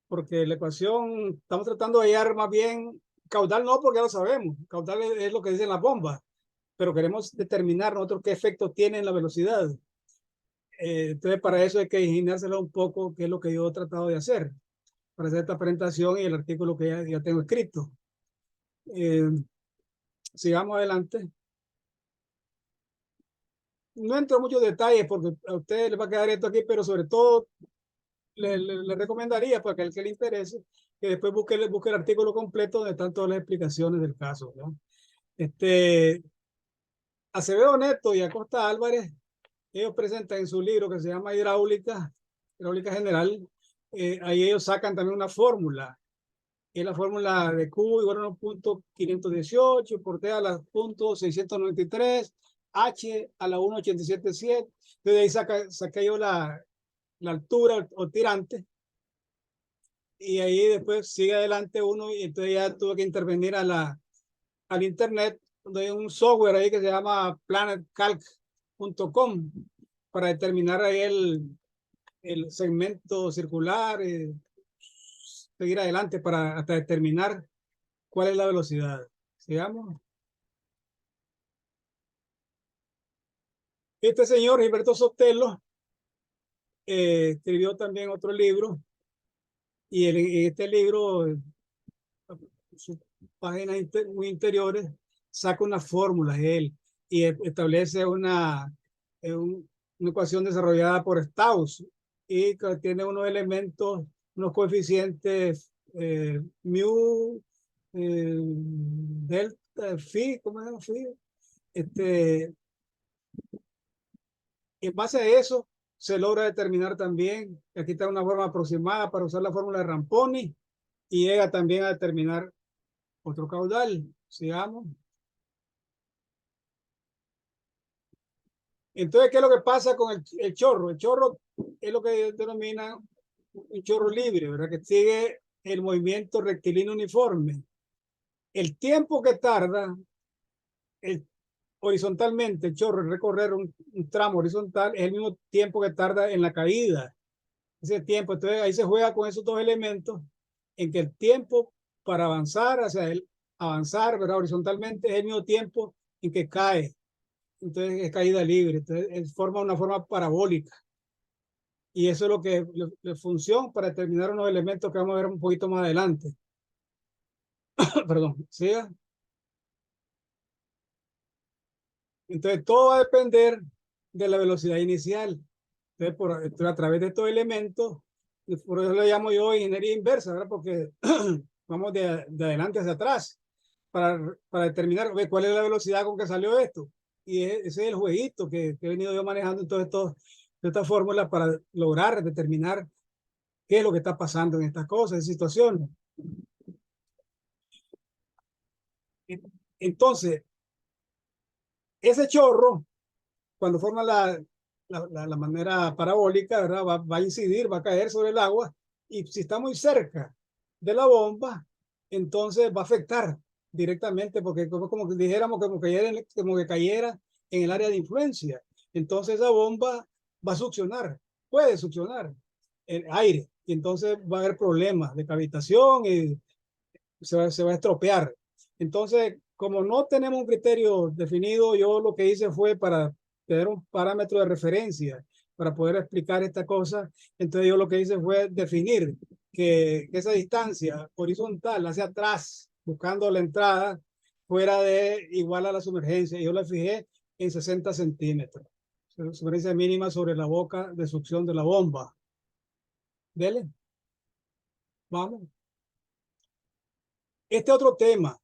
C: porque la ecuación estamos tratando de hallar más bien caudal, no porque ya lo sabemos, caudal es lo que dicen las bombas, pero queremos determinar nosotros qué efecto tiene en la velocidad. Entonces para eso hay que ingeniárselo un poco, que es lo que yo he tratado de hacer, para hacer esta presentación y el artículo que ya tengo escrito. Sigamos adelante. No entro en muchos detalles porque a ustedes les va a quedar esto aquí, pero sobre todo le recomendaría para que el que le interese que después busque el artículo completo donde están todas las explicaciones del caso, ¿no? Acevedo Neto y Acosta Álvarez, ellos presentan en su libro que se llama Hidráulica General, ahí ellos sacan también una fórmula, que es la fórmula de Q igual a 1.518 por T a la .693, H a la 1.877, entonces ahí saqué yo la altura o tirante, y ahí después sigue adelante uno, y entonces ya tuve que intervenir al internet, donde hay un software ahí que se llama planetcalc.com para determinar ahí el segmento circular, seguir adelante hasta determinar cuál es la velocidad. Sigamos. Este señor Gilberto Sotelo escribió también otro libro, y en este libro, sus páginas muy interiores, saca unas fórmulas él y establece una ecuación desarrollada por Strauss y que tiene unos elementos, unos coeficientes mu, delta, phi, ¿cómo se llama? Phi. En base a eso se logra determinar también, aquí está una forma aproximada para usar la fórmula de Ramponi, y llega también a determinar otro caudal. Sigamos. Entonces, ¿qué es lo que pasa con el chorro? El chorro es lo que denomina un chorro libre, ¿verdad? Que sigue el movimiento rectilíneo uniforme. El tiempo que tarda horizontalmente el chorro en recorrer un tramo horizontal es el mismo tiempo que tarda en la caída. Ese tiempo, entonces ahí se juega con esos dos elementos, en que el tiempo para avanzar hacia el avanzar, ¿verdad? Horizontalmente es el mismo tiempo en que cae. Entonces es caída libre, entonces forma una forma parabólica. Y eso es lo que le funciona para determinar unos elementos que vamos a ver un poquito más adelante. Perdón, siga. Entonces todo va a depender de la velocidad inicial. Entonces, a través de estos elementos, por eso lo llamo yo ingeniería inversa, ¿verdad? Porque vamos de adelante hacia atrás para determinar cuál es la velocidad con que salió esto. Y ese es el jueguito que he venido yo manejando en todas estas fórmulas para lograr determinar qué es lo que está pasando en estas cosas, en situaciones. Entonces, ese chorro, cuando forma la manera parabólica, ¿verdad? Va a incidir, va a caer sobre el agua, y si está muy cerca de la bomba, entonces va a afectar directamente, porque como que dijéramos como que cayera en el área de influencia. Entonces esa bomba va a succionar, puede succionar el aire, y entonces va a haber problemas de cavitación y se va a estropear. Entonces, como no tenemos un criterio definido, yo lo que hice fue para tener un parámetro de referencia para poder explicar esta cosa. Entonces yo lo que hice fue definir que esa distancia horizontal hacia atrás, buscando la entrada, fuera de igual a la sumergencia. Yo la fijé en 60 centímetros. Sumergencia mínima sobre la boca de succión de la bomba. Dele. Vamos. Este otro tema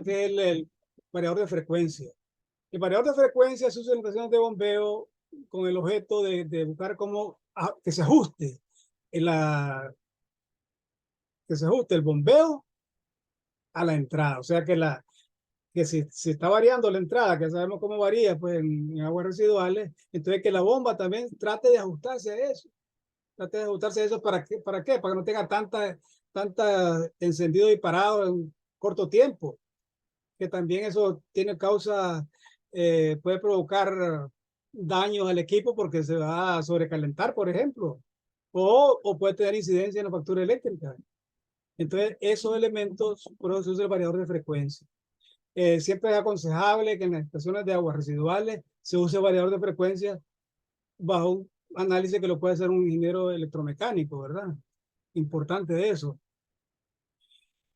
C: que es el variador de frecuencia. El variador de frecuencia se usa en estaciones de bombeo con el objeto de buscar cómo que se ajuste el bombeo a la entrada. O sea que si está variando la entrada, que sabemos cómo varía pues en aguas residuales, entonces que la bomba también trate de ajustarse a eso. Trate de ajustarse a eso ¿para qué? Para que no tenga tanta encendido y parado en corto tiempo. Que también eso tiene causa, puede provocar daños al equipo porque se va a sobrecalentar, por ejemplo, o puede tener incidencia en la factura eléctrica. Entonces, esos elementos, por eso se usa el variador de frecuencia. Siempre es aconsejable que en las estaciones de aguas residuales se use el variador de frecuencia bajo un análisis que lo puede hacer un ingeniero electromecánico, ¿verdad? Importante de eso.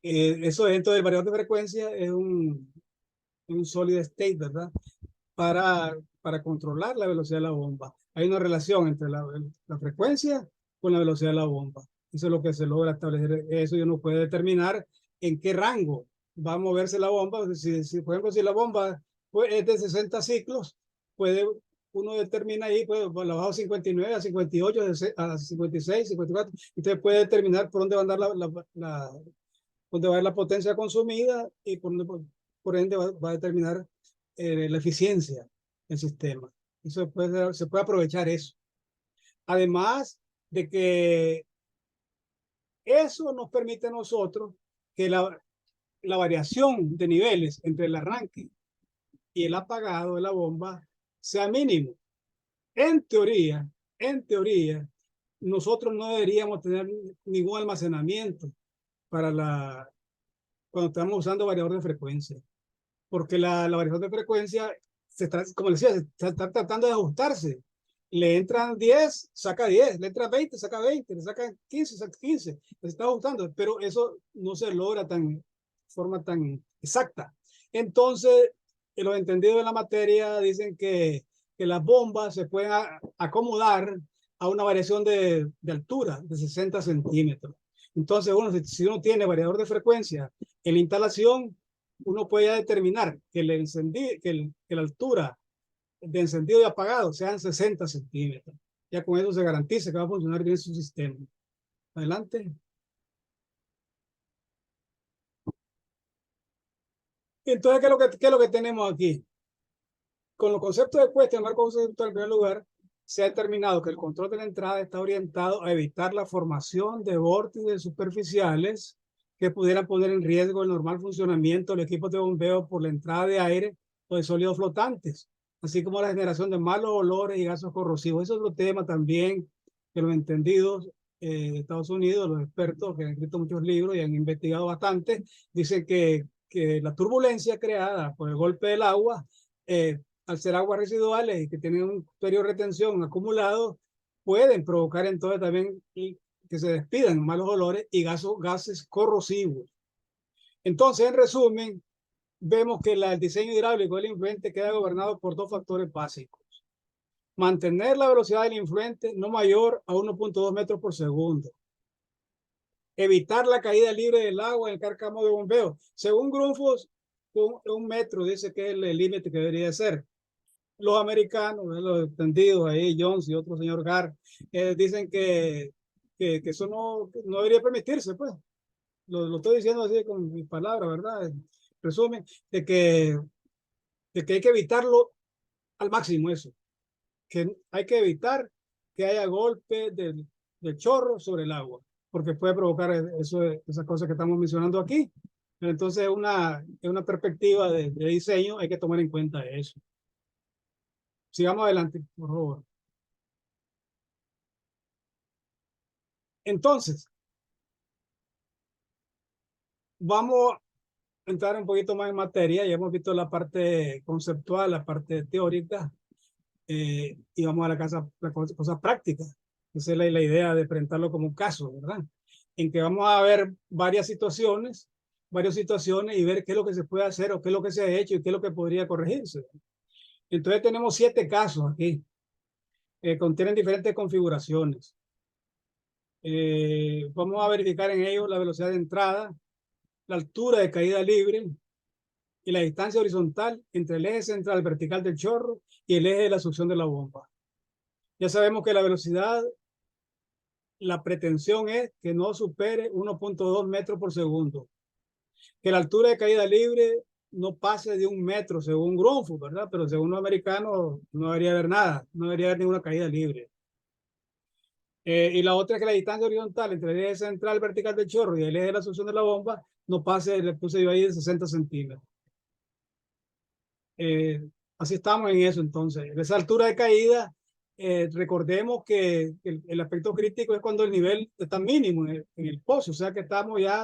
C: Eso dentro del variador de frecuencia es un solid state, ¿verdad? Para controlar la velocidad de la bomba. Hay una relación entre la frecuencia con la velocidad de la bomba. Eso es lo que se logra establecer. Eso uno puede determinar en qué rango va a moverse la bomba. Por ejemplo, si la bomba es de 60 ciclos, uno determina ahí, la bajo 59 a 58, a 56, 54. Usted puede determinar por dónde va a andar dónde va a ir la potencia consumida y por ende va a determinar la eficiencia del sistema. Se puede aprovechar eso. Además de que eso nos permite a nosotros que la variación de niveles entre el arranque y el apagado de la bomba sea mínimo. En teoría, nosotros no deberíamos tener ningún almacenamiento cuando estamos usando variador de frecuencia, porque la variación de frecuencia, como les decía, se está tratando de ajustarse. Le entran 10, saca 10, le entra 20, saca 20, le saca 15, saca 15. Se está ajustando, pero eso no se logra de forma tan exacta. Entonces, los entendidos de la materia dicen que las bombas se pueden acomodar a una variación de altura de 60 centímetros. Entonces, si uno tiene variador de frecuencia en la instalación, uno puede determinar que la altura de encendido y apagado sean 60 centímetros. Ya con eso se garantiza que va a funcionar bien su sistema. Adelante. Entonces, ¿qué es lo que tenemos aquí? Con los conceptos de puesta en marco conceptual, en primer lugar, se ha determinado que el control de la entrada está orientado a evitar la formación de vórtices superficiales que pudieran poner en riesgo el normal funcionamiento del equipo de bombeo por la entrada de aire o de sólidos flotantes, así como la generación de malos olores y gases corrosivos. Eso es otro tema también que los entendidos de Estados Unidos, los expertos que han escrito muchos libros y han investigado bastante, dicen que la turbulencia creada por el golpe del agua, al ser aguas residuales y que tienen un periodo de retención acumulado, pueden provocar entonces también que se despidan malos olores y gases corrosivos. Entonces, en resumen, vemos que el diseño hidráulico del influente queda gobernado por dos factores básicos. Mantener la velocidad del influente no mayor a 1.2 metros por segundo. Evitar la caída libre del agua en el cárcamo de bombeo. Según Grundfos, un metro dice que es el límite que debería ser. Los americanos, los entendidos ahí, Jones y otro señor Gar, dicen que eso no debería permitirse, pues. Lo estoy diciendo así con mis palabras, ¿verdad? Resumen, de que hay que evitarlo al máximo eso. Que hay que evitar que haya golpe del chorro sobre el agua, porque puede provocar esas cosas que estamos mencionando aquí. Pero entonces, es una perspectiva de diseño, hay que tomar en cuenta eso. Sigamos adelante, por favor. Entonces, vamos a entrar un poquito más en materia. Ya hemos visto la parte conceptual, la parte teórica, y vamos a la cosa práctica. Esa es la idea de presentarlo como un caso, ¿verdad? En que vamos a ver varias situaciones y ver qué es lo que se puede hacer o qué es lo que se ha hecho y qué es lo que podría corregirse. Entonces tenemos 7 casos aquí. Contienen diferentes configuraciones. Vamos a verificar en ellos la velocidad de entrada, la altura de caída libre y la distancia horizontal entre el eje central vertical del chorro y el eje de la succión de la bomba. Ya sabemos que la velocidad, la pretensión es que no supere 1.2 metros por segundo. Que la altura de caída libre no pase de 1 metro según Grundfos, ¿verdad? Pero según los americanos no debería haber nada, no debería haber ninguna caída libre. Y la otra es que la distancia horizontal entre el eje central vertical del chorro y el eje de la succión de la bomba no pase, le puse yo ahí, de 60 centímetros. Así estamos en eso entonces. Esa altura de caída, recordemos que el aspecto crítico es cuando el nivel está mínimo en el pozo, o sea que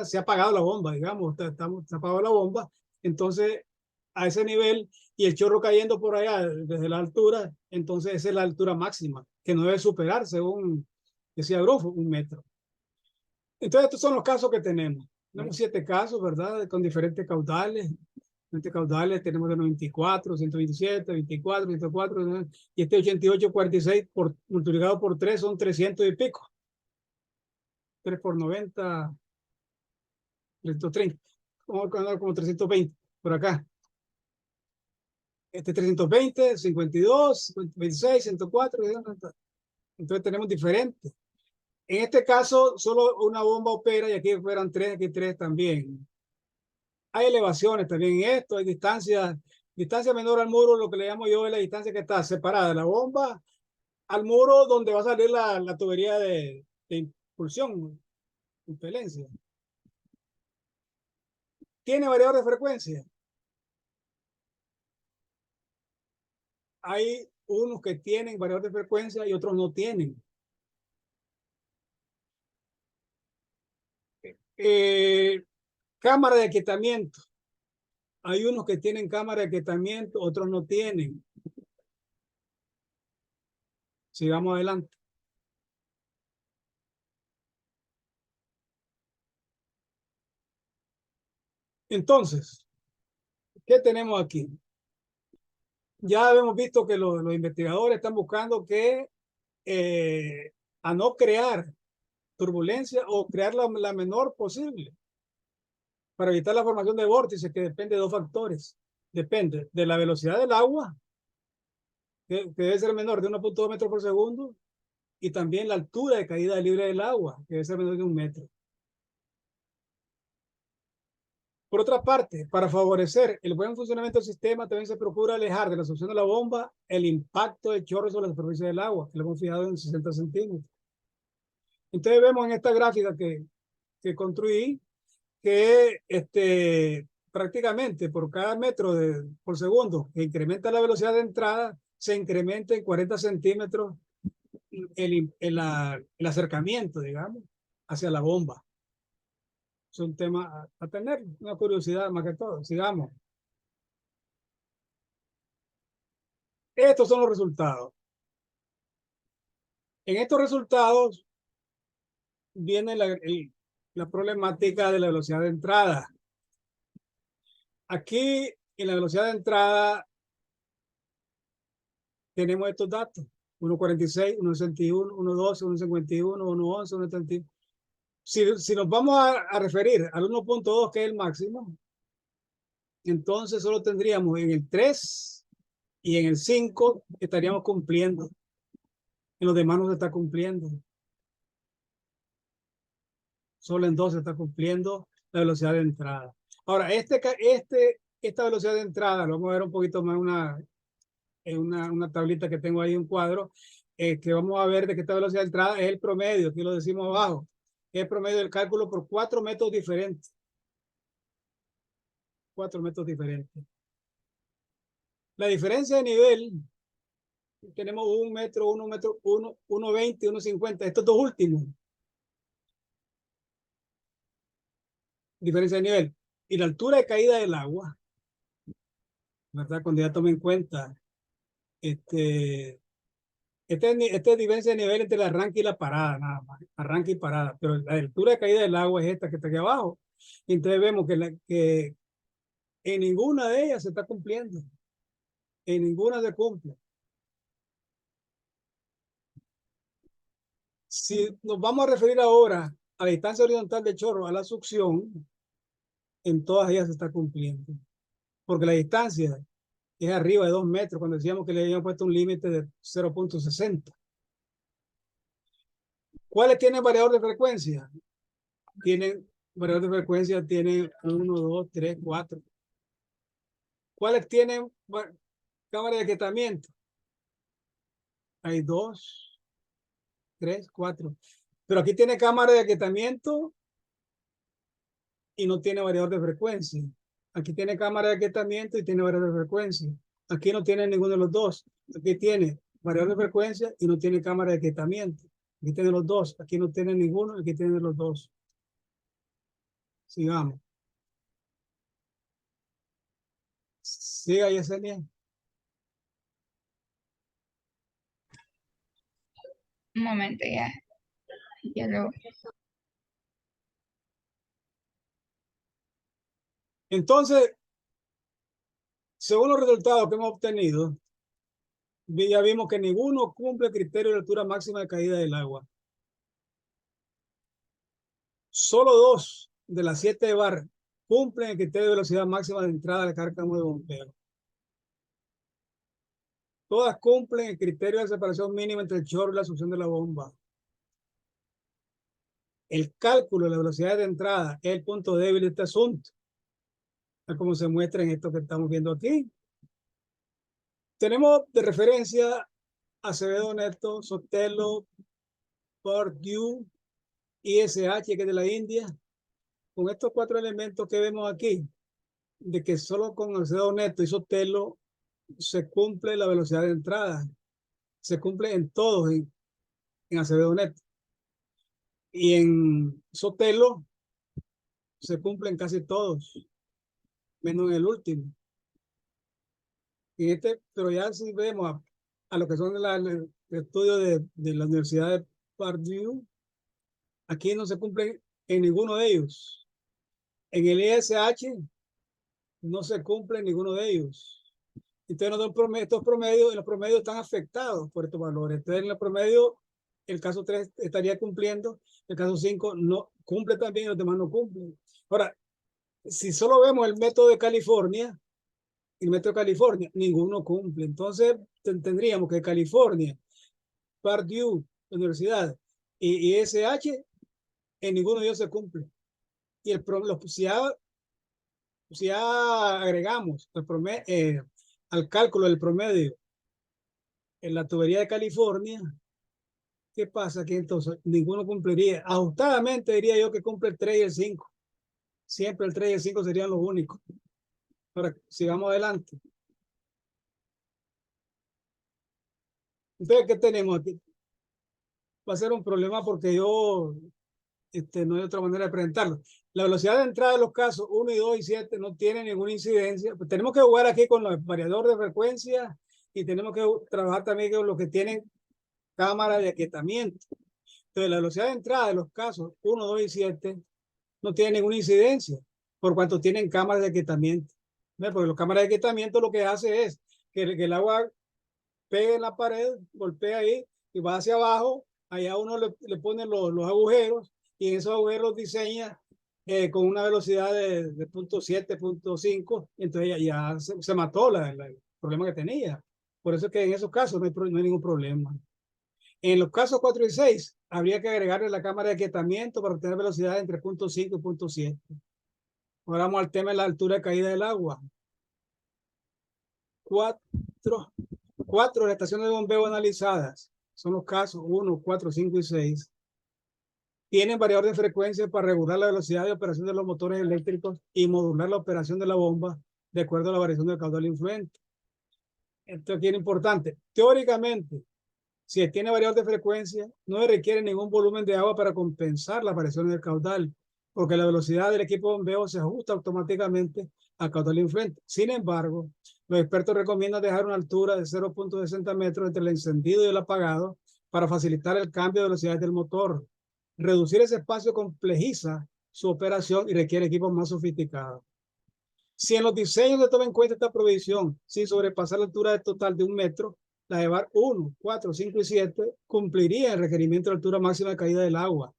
C: se ha apagado la bomba, digamos, se ha apagado la bomba, entonces a ese nivel y el chorro cayendo por allá desde la altura, entonces esa es la altura máxima, que no debe superar, según decía Grundfos, 1 metro. Entonces estos son los casos que tenemos. Tenemos 7 casos, ¿verdad? Con diferentes caudales. Diferentes caudales tenemos de 94, 127, 24, 104, ¿no? Y este 88, 46 multiplicado por 3 son 300 y pico. 3 por 90, 330. Vamos a andar como 320 por acá. Este 320, 52, 26, 104. Entonces tenemos diferentes. En este caso, solo una bomba opera y aquí operan 3, aquí 3 también. Hay elevaciones también en esto, hay distancia menor al muro, lo que le llamo yo es la distancia que está separada de la bomba al muro donde va a salir la tubería de impulsión, impelencia. ¿Tiene variador de frecuencia? Hay unos que tienen variador de frecuencia y otros no tienen. Cámara de aquietamiento. Hay unos que tienen cámara de aquietamiento, otros no tienen. Sigamos adelante. Entonces, ¿qué tenemos aquí? Ya hemos visto que los investigadores están buscando que a no crear turbulencia o crear la menor posible para evitar la formación de vórtices, que depende de 2 factores. Depende de la velocidad del agua, que debe ser menor de 1.2 metros por segundo, y también la altura de caída libre del agua, que debe ser menor de 1 metro. Por otra parte, para favorecer el buen funcionamiento del sistema, también se procura alejar de la succión de la bomba el impacto del chorro sobre la superficie del agua, que lo hemos fijado en 60 centímetros. Entonces vemos en esta gráfica que construí que prácticamente por cada metro por segundo que incrementa la velocidad de entrada, se incrementa en 40 centímetros el acercamiento, digamos, hacia la bomba. Es un tema a tener, una curiosidad más que todo. Sigamos. Estos son los resultados. En estos resultados viene la problemática de la velocidad de entrada. Aquí, en la velocidad de entrada, tenemos estos datos. 1.46, 1.61, 1.12, 1.51, 1.11, 1.71. Si nos vamos a referir al 1.2, que es el máximo, entonces solo tendríamos en el 3 y en el 5 estaríamos cumpliendo. En los demás no se está cumpliendo. Solo en 2 se está cumpliendo la velocidad de entrada. Ahora, esta velocidad de entrada, lo vamos a ver un poquito más en una tablita que tengo ahí, un cuadro, que vamos a ver de que esta velocidad de entrada es el promedio, aquí lo decimos abajo, es el promedio del cálculo por 4 métodos diferentes. 4 métodos diferentes. La diferencia de nivel, tenemos 1 metro, 1 metro, 1.20, 1.50, estos dos últimos. Diferencia de nivel. Y la altura de caída del agua, ¿verdad? Cuando ya tomen en cuenta esta diferencia de nivel entre el arranque y la parada, nada más. Arranque y parada. Pero la altura de caída del agua es esta que está aquí abajo. Y entonces vemos que en ninguna de ellas se está cumpliendo. En ninguna se cumple. Si nos vamos a referir ahora a la distancia horizontal del chorro, a la succión, en todas ellas se está cumpliendo. Porque la distancia es arriba de 2 metros, cuando decíamos que le habíamos puesto un límite de 0.60. ¿Cuáles tienen variador de frecuencia? Variador de frecuencia tienen 1, 2, 3, 4. ¿Cuáles tienen cámara de aquietamiento? Hay 2, 3, 4. Pero aquí tiene cámara de aquietamiento y no tiene variador de frecuencia. Aquí tiene cámara de aquietamiento y tiene variador de frecuencia. Aquí no tiene ninguno de los dos. Aquí tiene variador de frecuencia y no tiene cámara de aquietamiento. Aquí tiene los dos. Aquí no tiene ninguno. Aquí tiene los dos. Sigamos. Siga, Yesenia.
B: Un momento, ya lo...
C: Entonces, según los resultados que hemos obtenido, ya vimos que ninguno cumple el criterio de altura máxima de caída del agua. Solo 2 de las 7 bar cumplen el criterio de velocidad máxima de entrada del cárcamo de bombeo. Todas cumplen el criterio de separación mínima entre el chorro y la succión de la bomba. El cálculo de la velocidad de entrada es el punto débil de este asunto, tal como se muestra en esto que estamos viendo aquí. Tenemos de referencia Acevedo Neto, Sotelo, Purdue, ISH, que es de la India. Con estos 4 elementos que vemos aquí, de que solo con Acevedo Neto y Sotelo se cumple la velocidad de entrada. Se cumple en todos, en Acevedo Neto. Y en Sotelo se cumplen casi todos, menos en el último. Y pero ya si vemos a lo que son el estudio de la Universidad de Purdue, aquí no se cumple en ninguno de ellos. En el ISH no se cumple en ninguno de ellos. Entonces estos promedios, los promedios están afectados por estos valores. Entonces en el promedio, el caso 3 estaría cumpliendo, el caso 5 no cumple también y los demás no cumplen. Ahora, si solo vemos el método de California, ninguno cumple. Entonces tendríamos que California, Purdue, Universidad y ISH, en ninguno de ellos se cumple. Y si ya agregamos al cálculo del promedio en la tubería de California, ¿qué pasa? Que entonces ninguno cumpliría. Ajustadamente diría yo que cumple el 3 y el 5. Siempre el 3 y el 5 serían los únicos. Ahora, sigamos adelante. Entonces, ¿qué tenemos aquí? Va a ser un problema porque no hay otra manera de presentarlo. La velocidad de entrada de los casos 1 y 2 y 7 no tiene ninguna incidencia. Pues tenemos que jugar aquí con los variadores de frecuencia y tenemos que trabajar también con los que tienen cámara de aquietamiento. Entonces, la velocidad de entrada de los casos 1, 2 y 7 no tiene ninguna incidencia por cuanto tienen cámaras de aquietamiento. Porque las cámaras de aquietamiento lo que hace es que el agua pega en la pared, golpea ahí y va hacia abajo. Allá uno le pone los agujeros y en esos agujeros diseña con una velocidad de 0.7, 0.5. Entonces ya se mató el problema que tenía. Por eso es que en esos casos no hay ningún problema. En los casos 4 y 6 habría que agregarle la cámara de aquietamiento para obtener velocidad entre 0.5 y 0.7. Ahora vamos al tema de la altura de caída del agua. 4 de las estaciones de bombeo analizadas son los casos 1, 4, 5 y 6. Tienen variador de frecuencia para regular la velocidad de operación de los motores eléctricos y modular la operación de la bomba de acuerdo a la variación del caudal influente. Esto aquí es importante. Teóricamente, si tiene variador de frecuencia, no se requiere ningún volumen de agua para compensar las variaciones del caudal, porque la velocidad del equipo de bombeo se ajusta automáticamente al caudal influente. Sin embargo, los expertos recomiendan dejar una altura de 0.60 metros entre el encendido y el apagado para facilitar el cambio de velocidad del motor. Reducir ese espacio complejiza su operación y requiere equipos más sofisticados. Si en los diseños se toma en cuenta esta provisión sin sobrepasar la altura total de 1 metro, la de bar 1, 4, 5 y 7 cumpliría el requerimiento de altura máxima de caída del agua.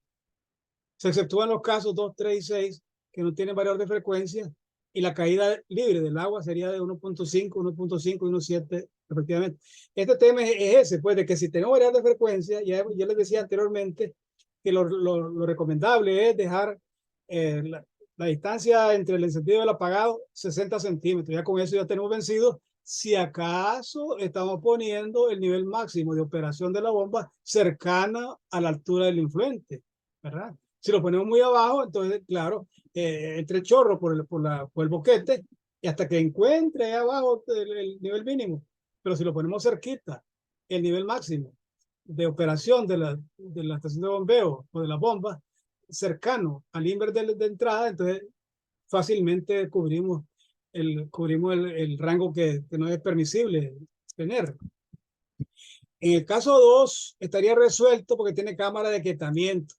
C: Se exceptúan los casos 2, 3 y 6 que no tienen variador de frecuencia y la caída libre del agua sería de 1.5, 1.5 y 1.7 respectivamente. Este tema es ese, pues, de que si tenemos variador de frecuencia, ya les decía anteriormente que lo recomendable es dejar la distancia entre el encendido y el apagado 60 centímetros. Ya con eso ya tenemos vencido. Si acaso estamos poniendo el nivel máximo de operación de la bomba cercana a la altura del influente, ¿verdad? Si lo ponemos muy abajo, entonces, claro, entre el chorro por el boquete y hasta que encuentre ahí abajo el nivel mínimo. Pero si lo ponemos cerquita, el nivel máximo de operación de la estación de bombeo o de la bomba, cercano al inverter de entrada, entonces fácilmente cubrimos el rango que no es permisible tener. En el caso 2 estaría resuelto porque tiene cámara de aquietamiento,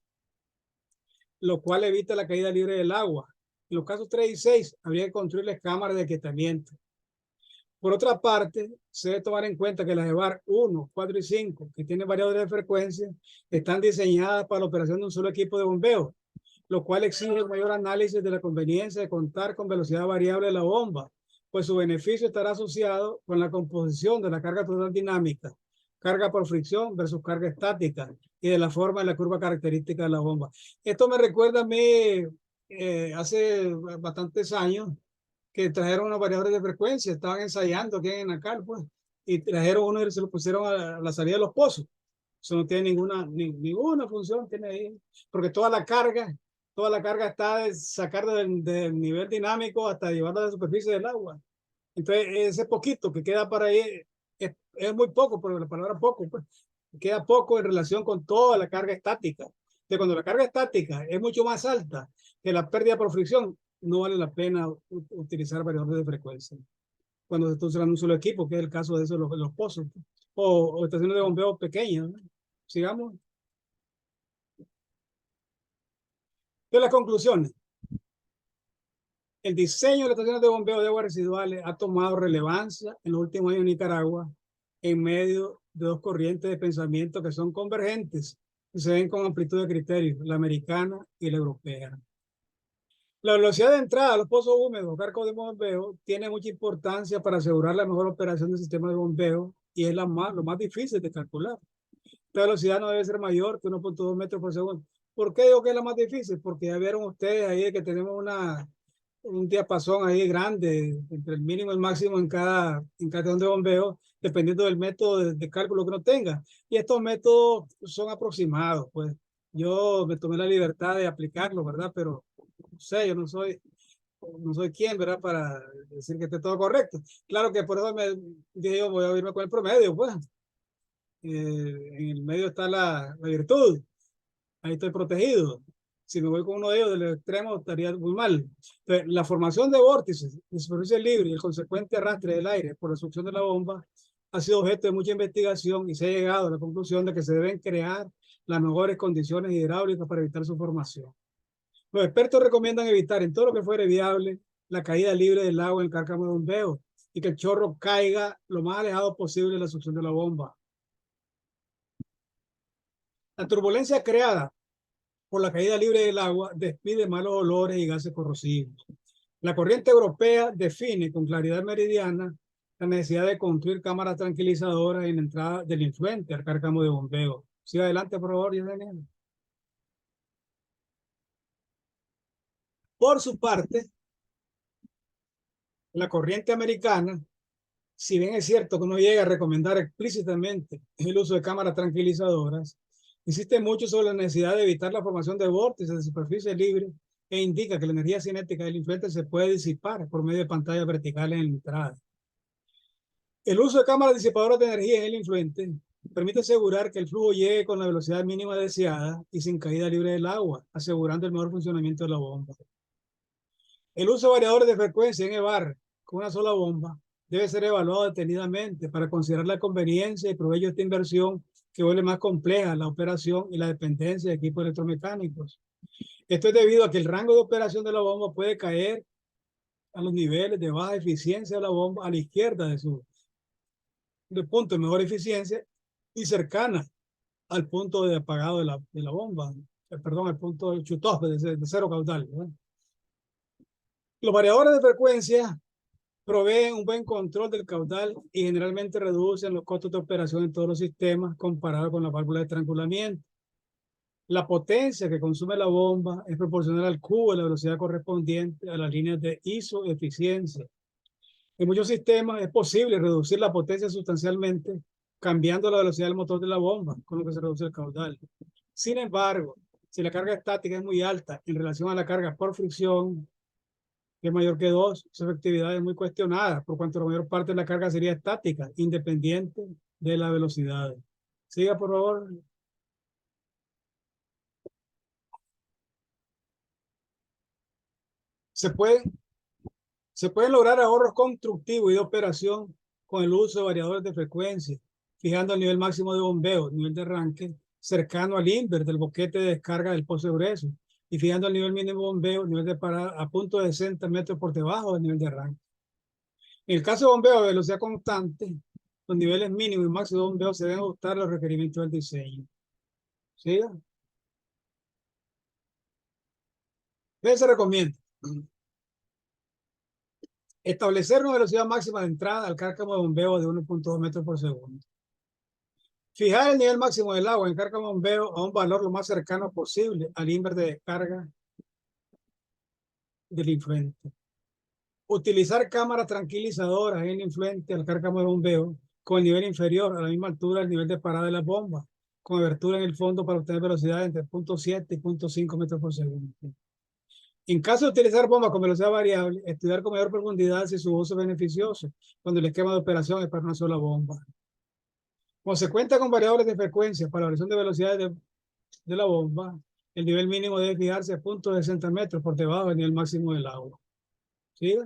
C: lo cual evita la caída libre del agua. En los casos 3 y 6, habría que construirles cámaras de aquietamiento. Por otra parte, se debe tomar en cuenta que las EVAR 1, 4 y 5, que tienen variadores de frecuencia, están diseñadas para la operación de un solo equipo de bombeo, lo cual exige un mayor análisis de la conveniencia de contar con velocidad variable de la bomba, pues su beneficio estará asociado con la composición de la carga total dinámica, carga por fricción versus carga estática, y de la forma de la curva característica de la bomba. Esto me recuerda a mí hace bastantes años, que trajeron unos variadores de frecuencia, estaban ensayando aquí en Nacal, pues, y trajeron uno y se lo pusieron a la salida de los pozos. Eso no tiene ninguna función, tiene ahí, porque toda la carga está de sacar del nivel dinámico hasta llevarla a la superficie del agua. Entonces, ese poquito que queda para ahí es muy poco, por la palabra poco, pues, queda poco en relación con toda la carga estática. De cuando la carga estática es mucho más alta que la pérdida por fricción, no vale la pena utilizar variadores de frecuencia. Cuando se está usando un solo equipo, que es el caso de eso, los pozos, o estaciones de bombeo pequeñas, ¿no? Sigamos. De las conclusiones. El diseño de las estaciones de bombeo de aguas residuales ha tomado relevancia en los últimos años en Nicaragua en medio de dos corrientes de pensamiento que son convergentes y se ven con amplitud de criterio, la americana y la europea. La velocidad de entrada a los pozos húmedos, cargos de bombeo, tiene mucha importancia para asegurar la mejor operación del sistema de bombeo y es lo más difícil de calcular. La velocidad no debe ser mayor que 1.2 metros por segundo. ¿Por qué digo que es la más difícil? Porque ya vieron ustedes ahí que tenemos un diapasón ahí grande, entre el mínimo y el máximo en cada estación de bombeo, dependiendo del método de cálculo que uno tenga. Y estos métodos son aproximados, pues. Yo me tomé la libertad de aplicarlo, ¿verdad? Pero no sé, yo no soy quien, ¿verdad? Para decir que esté todo correcto. Claro que por eso me dije yo voy a irme con el promedio, pues. En el medio está la virtud. Ahí estoy protegido. Si me voy con uno de ellos del extremo, estaría muy mal. Entonces, la formación de vórtices de superficie libre y el consecuente arrastre del aire por la succión de la bomba ha sido objeto de mucha investigación y se ha llegado a la conclusión de que se deben crear las mejores condiciones hidráulicas para evitar su formación. Los expertos recomiendan evitar en todo lo que fuere viable la caída libre del agua en el cárcamo de bombeo y que el chorro caiga lo más alejado posible de la succión de la bomba. La turbulencia creada por la caída libre del agua despide malos olores y gases corrosivos. La corriente europea define con claridad meridiana la necesidad de construir cámaras tranquilizadoras en la entrada del influente al cárcamo de bombeo. Siga adelante, por favor, Yesenia. Por su parte, la corriente americana, si bien es cierto que no llega a recomendar explícitamente el uso de cámaras tranquilizadoras, insiste mucho sobre la necesidad de evitar la formación de vórtices de superficie libre e indica que la energía cinética del influente se puede disipar por medio de pantallas verticales en la entrada. El uso de cámaras disipadoras de energía en el influente permite asegurar que el flujo llegue con la velocidad mínima deseada y sin caída libre del agua, asegurando el mejor funcionamiento de la bomba. El uso de variadores de frecuencia en EVAR con una sola bomba debe ser evaluado detenidamente para considerar la conveniencia y provecho de esta inversión que vuelve más compleja la operación y la dependencia de equipos electromecánicos. Esto es debido a que el rango de operación de la bomba puede caer a los niveles de baja eficiencia de la bomba a la izquierda del punto de mejor eficiencia y cercana al punto de apagado de la bomba, perdón, al punto de chutoff, de cero caudal, ¿verdad? Los variadores de frecuencia proveen un buen control del caudal y generalmente reducen los costos de operación en todos los sistemas comparado con la válvula de estrangulamiento. La potencia que consume la bomba es proporcional al cubo de la velocidad correspondiente a las líneas de isoeficiencia. En muchos sistemas es posible reducir la potencia sustancialmente cambiando la velocidad del motor de la bomba, con lo que se reduce el caudal. Sin embargo, si la carga estática es muy alta en relación a la carga por fricción, que es mayor que 2, su efectividad es muy cuestionada, por cuanto la mayor parte de la carga sería estática, independiente de la velocidad. Siga, por favor. Se pueden lograr ahorros constructivos y de operación con el uso de variadores de frecuencia, fijando el nivel máximo de bombeo, nivel de arranque, cercano al INVER del boquete de descarga del pozo de grueso, y fijando el nivel mínimo de bombeo, nivel de parada a punto de 60 metros por debajo del nivel de arranque. En el caso de bombeo de velocidad constante, los niveles mínimos y máximos de bombeo se deben ajustar a los requerimientos del diseño. ¿Sí? ¿Qué se recomienda? Establecer una velocidad máxima de entrada al cárcamo de bombeo de 1.2 metros por segundo. Fijar el nivel máximo del agua en el cárcamo de bombeo a un valor lo más cercano posible al índice de descarga del influente. Utilizar cámaras tranquilizadoras en el influente al cárcamo de bombeo con el nivel inferior a la misma altura del nivel de parada de las bombas, con abertura en el fondo para obtener velocidad entre 0.7 y 0.5 metros por segundo. En caso de utilizar bombas con velocidad variable, estudiar con mayor profundidad si su uso es beneficioso cuando el esquema de operación es para una sola bomba. Cuando se cuenta con variables de frecuencia para la variación de velocidad de la bomba, el nivel mínimo debe fijarse a 0.60 metros por debajo del nivel máximo del agua. ¿Sí?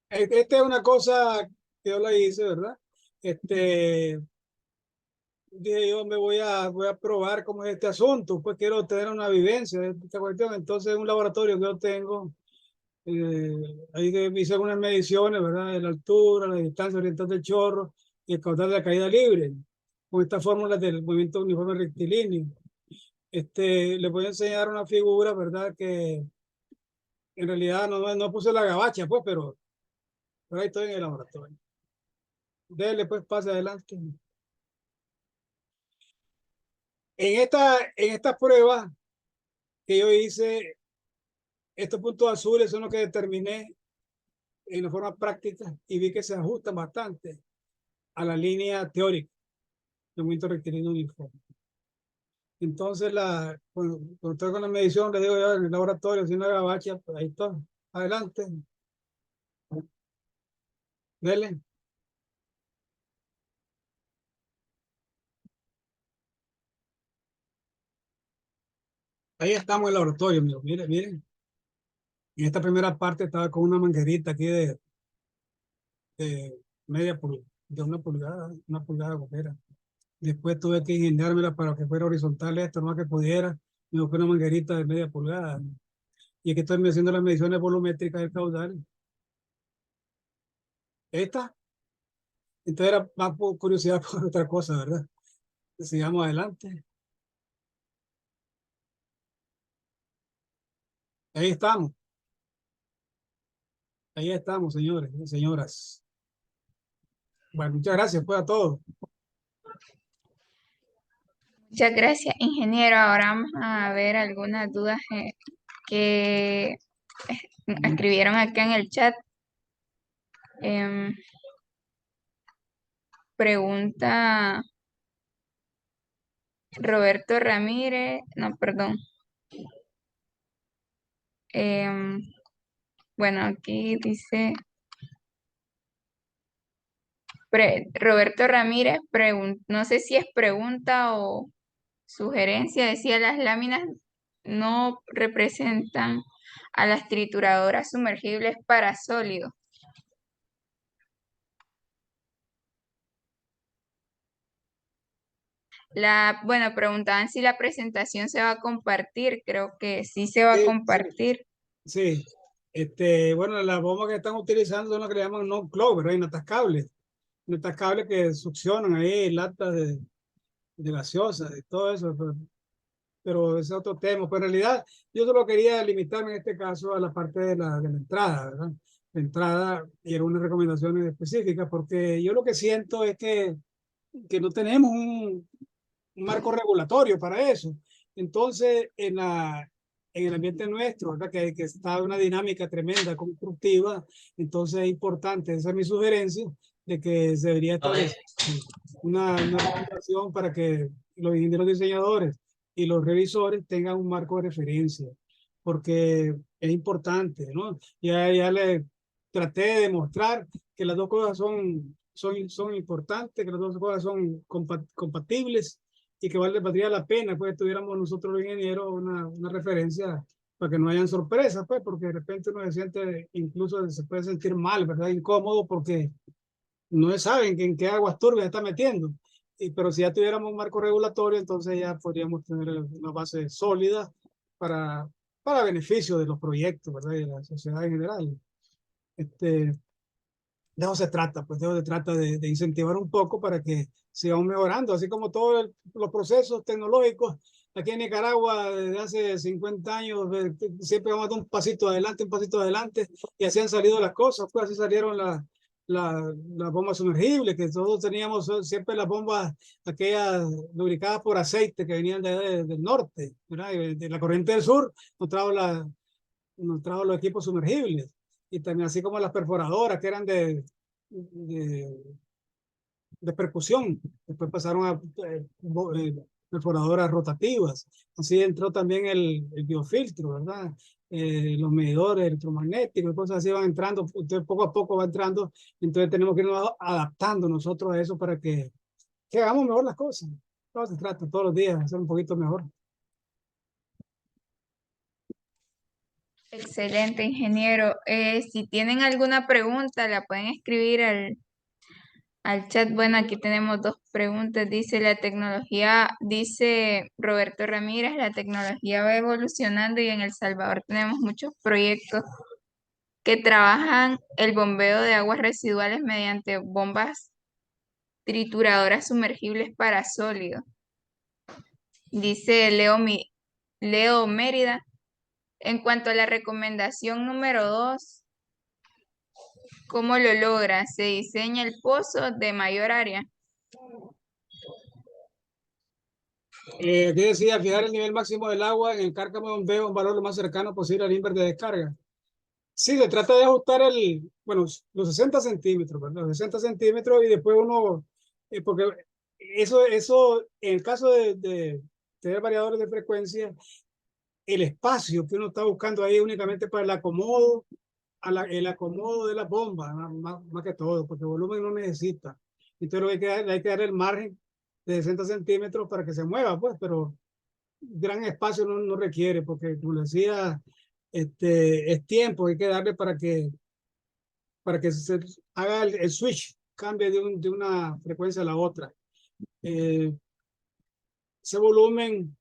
C: Esta es una cosa que yo la hice, ¿verdad? Dije yo voy a probar cómo es este asunto, pues quiero tener una vivencia de esta cuestión. Entonces, en un laboratorio que yo tengo, ahí que hice algunas mediciones, ¿verdad? De la altura, la distancia oriental del chorro y el caudal de la caída libre, con esta fórmula del movimiento uniforme rectilíneo. Les voy a enseñar una figura, ¿verdad? Que en realidad no puse la gabacha, pues, pero ahí estoy en el laboratorio. Dele, pues, pase adelante. En esta prueba que yo hice, estos puntos azules son los que determiné en la forma práctica y vi que se ajustan bastante a la línea teórica del movimiento rectilíneo uniforme. Entonces, cuando estoy con la medición, le digo yo en el laboratorio, sin la gabacha, pues ahí está. Adelante. Dele. Ahí estamos en el laboratorio, amigo. Miren, miren. En esta primera parte estaba con una manguerita aquí de de una pulgada gotera. Después tuve que ingeniármela para que fuera horizontal esto, no que pudiera. Me busqué una manguerita de media pulgada. Y aquí estoy haciendo las mediciones volumétricas del caudal. Esta. Entonces era más por curiosidad por otra cosa, ¿verdad? Sigamos adelante. Ahí estamos. Ahí estamos, señores y señoras. Bueno, muchas gracias pues a todos.
B: Muchas gracias, ingeniero. Ahora vamos a ver algunas dudas que escribieron acá en el chat. Pregunta Roberto Ramírez, no, perdón. Bueno, aquí dice Roberto Ramírez, no sé si es pregunta o sugerencia, decía las láminas no representan a las trituradoras sumergibles para sólidos. Bueno, preguntaban si la presentación se va a compartir, creo que sí se va a compartir.
C: Sí. Bueno, las bombas que están utilizando son las que le llaman non-clow, ¿verdad? Inatascables. Inatascables que succionan ahí latas de gaseosas y todo eso. Pero ese es otro tema. Pero en realidad yo solo quería limitarme en este caso a la parte de la entrada, ¿verdad? La entrada y algunas recomendaciones específicas, porque yo lo que siento es que no tenemos un marco regulatorio para eso. Entonces, en el ambiente nuestro, ¿verdad? Que está una dinámica tremenda, constructiva, entonces es importante, esa es mi sugerencia, de que se debería establecer una recomendación para que los ingenieros diseñadores y los revisores tengan un marco de referencia, porque es importante, ¿no? Ya le traté de demostrar que las dos cosas son importantes, que las dos cosas son compatibles y que valdría la pena, pues, tuviéramos nosotros los ingenieros una referencia para que no hayan sorpresas, pues, porque de repente uno se siente, incluso se puede sentir mal, ¿verdad? Incómodo porque no saben en qué aguas turbias está metiendo. pero si ya tuviéramos un marco regulatorio, entonces ya podríamos tener una base sólida para beneficio de los proyectos, ¿verdad? Y de la sociedad en general. De eso se trata, pues de eso se trata de incentivar un poco para que sigamos mejorando, así como todos los procesos tecnológicos aquí en Nicaragua desde hace 50 años, siempre vamos dando un pasito adelante, y así han salido las cosas, pues así salieron las bombas sumergibles, que todos teníamos siempre las bombas aquellas lubricadas por aceite que venían del norte, ¿verdad? Y de la corriente del sur nos trajo los equipos sumergibles, y también así como las perforadoras que eran de, de percusión, después pasaron a perforadoras rotativas, así entró también el biofiltro, ¿verdad? Los medidores electromagnéticos, cosas así van entrando, entonces poco a poco va entrando, entonces tenemos que irnos adaptando nosotros a eso para que hagamos mejor las cosas. Todo se trata todos los días de hacer un poquito mejor.
B: Excelente, ingeniero. Si tienen alguna pregunta, la pueden escribir al chat. Bueno, aquí tenemos dos preguntas. Dice la tecnología, dice Roberto Ramírez, la tecnología va evolucionando y en El Salvador tenemos muchos proyectos que trabajan el bombeo de aguas residuales mediante bombas trituradoras sumergibles para sólidos. Dice Leo Mérida. En cuanto a la recomendación número 2, ¿cómo lo logra? Se diseña el pozo de mayor área.
C: Aquí decía fijar el nivel máximo del agua en el cárcamo de bombeo, un valor lo más cercano posible al ímpetu de descarga. Sí, se trata de ajustar bueno, los 60 centímetros, ¿verdad? Los 60 centímetros, y después uno, porque eso, en el caso de tener variadores de frecuencia, el espacio que uno está buscando ahí únicamente para el acomodo, el acomodo de la bomba, más que todo, porque volumen no necesita. Entonces lo que hay que dar el margen de 60 centímetros para que se mueva, pues, pero gran espacio no requiere, porque como decía, es tiempo que hay que darle para que se haga el switch, cambie de una frecuencia a la otra. Ese volumen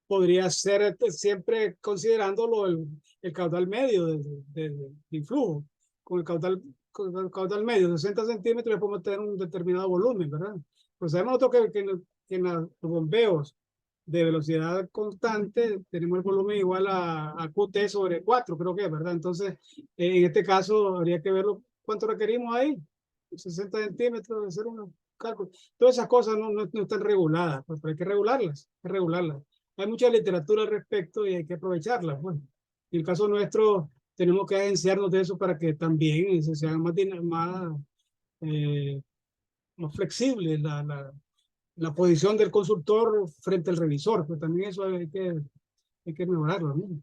C: podría ser siempre considerándolo el caudal medio de influjo. Con el caudal medio, 60 centímetros, podemos tener un determinado volumen, ¿verdad? Pues sabemos nosotros que en los bombeos de velocidad constante tenemos el volumen igual a QT sobre 4, creo que es, ¿verdad? Entonces, en este caso, habría que ver cuánto requerimos ahí, 60 centímetros, hacer un cálculo. Todas esas cosas no están reguladas, pues, pero hay que regularlas, hay que regularlas. Hay mucha literatura al respecto y hay que aprovecharla. Bueno, en el caso nuestro, tenemos que agenciarnos de eso para que también se sea eh, más flexible la posición del consultor frente al revisor. Pues también eso hay que mejorarlo, ¿no?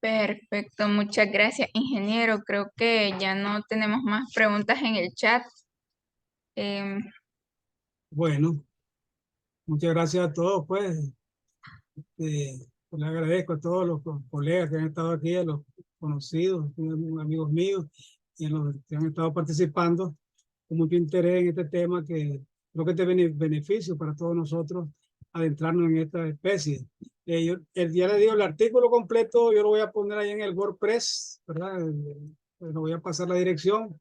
B: Perfecto, muchas gracias, ingeniero. Creo que ya no tenemos más preguntas en el chat. Em,
C: Bueno, muchas gracias a todos, pues. Le agradezco a todos los colegas que han estado aquí, a los conocidos, amigos míos, y a los que han estado participando con mucho interés en este tema, que creo que es de beneficio para todos nosotros adentrarnos en esta especie. Ya les digo, el artículo completo yo lo voy a poner ahí en el WordPress, ¿verdad? Lo voy a pasar la dirección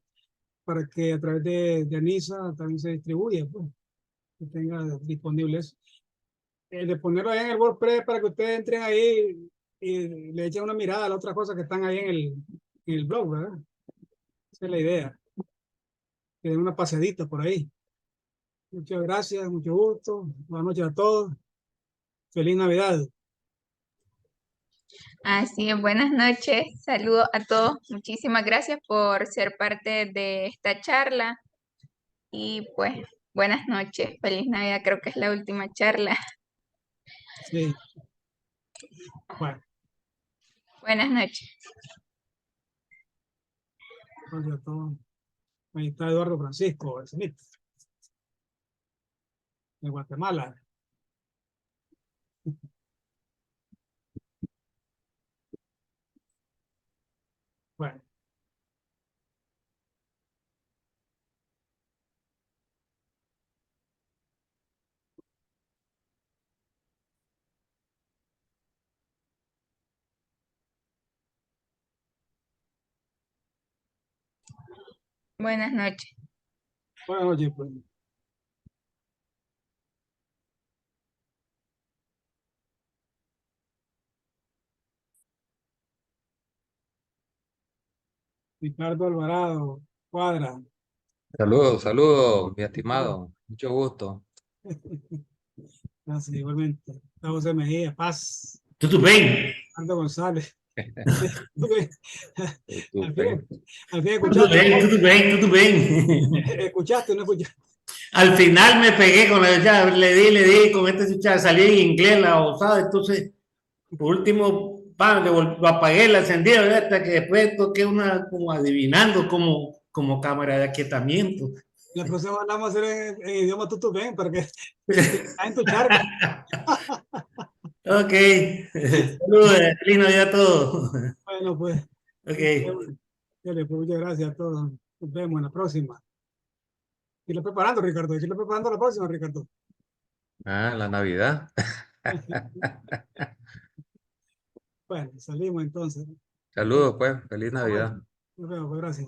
C: para que a través de ANISA también se distribuya, pues, que tenga disponible eso. De ponerlo ahí en el WordPress para que ustedes entren ahí y le echen una mirada a las otras cosas que están ahí en el blog, ¿verdad? Esa es la idea. Que den una paseadita por ahí. Muchas gracias, mucho gusto. Buenas noches a todos. Feliz Navidad.
B: Así es, buenas noches. Saludos a todos. Muchísimas gracias por ser parte de esta charla. Y pues, buenas noches. Feliz Navidad. Creo que es la última charla.
C: Sí. Bueno,
B: Buenas noches.
C: gracias a todos. Ahí está Eduardo Francisco Smith, de Guatemala. Bueno.
B: Buenas noches.
C: Buenas noches, pues. Ricardo Alvarado, Cuadra.
D: Saludos, saludos, mi estimado. Mucho gusto.
C: Gracias, igualmente. José Mejía, Paz,
G: Tudo bem?
C: Aldo González. Al fin, al fin
G: Tudo
C: escuchaste,
G: bem,
C: ¿no?
G: tudo bem, tudo bem.
C: ¿Escuchaste o no escuchaste?
G: Al final me pegué con la ya, le di, con esta chucha, salí en inglés la osada, entonces, por último, lo apagué, la encendí, ¿verdad? Hasta que después toqué una como adivinando como cámara de aquietamiento.
C: La próxima vamos a hacer en idioma tutubén para que está en tu charco.
G: Ok, saludos, feliz Navidad a todos.
C: Bueno, pues,
G: Ok,
C: dale, pues, muchas gracias a todos. Nos vemos en la próxima. Y lo preparando, Ricardo. Y lo preparando la próxima, Ricardo.
D: Ah, la Navidad.
C: Bueno, salimos entonces.
D: Saludos, pues. Feliz
C: Ah, bueno,
D: Navidad.
C: nos vemos, pues, gracias.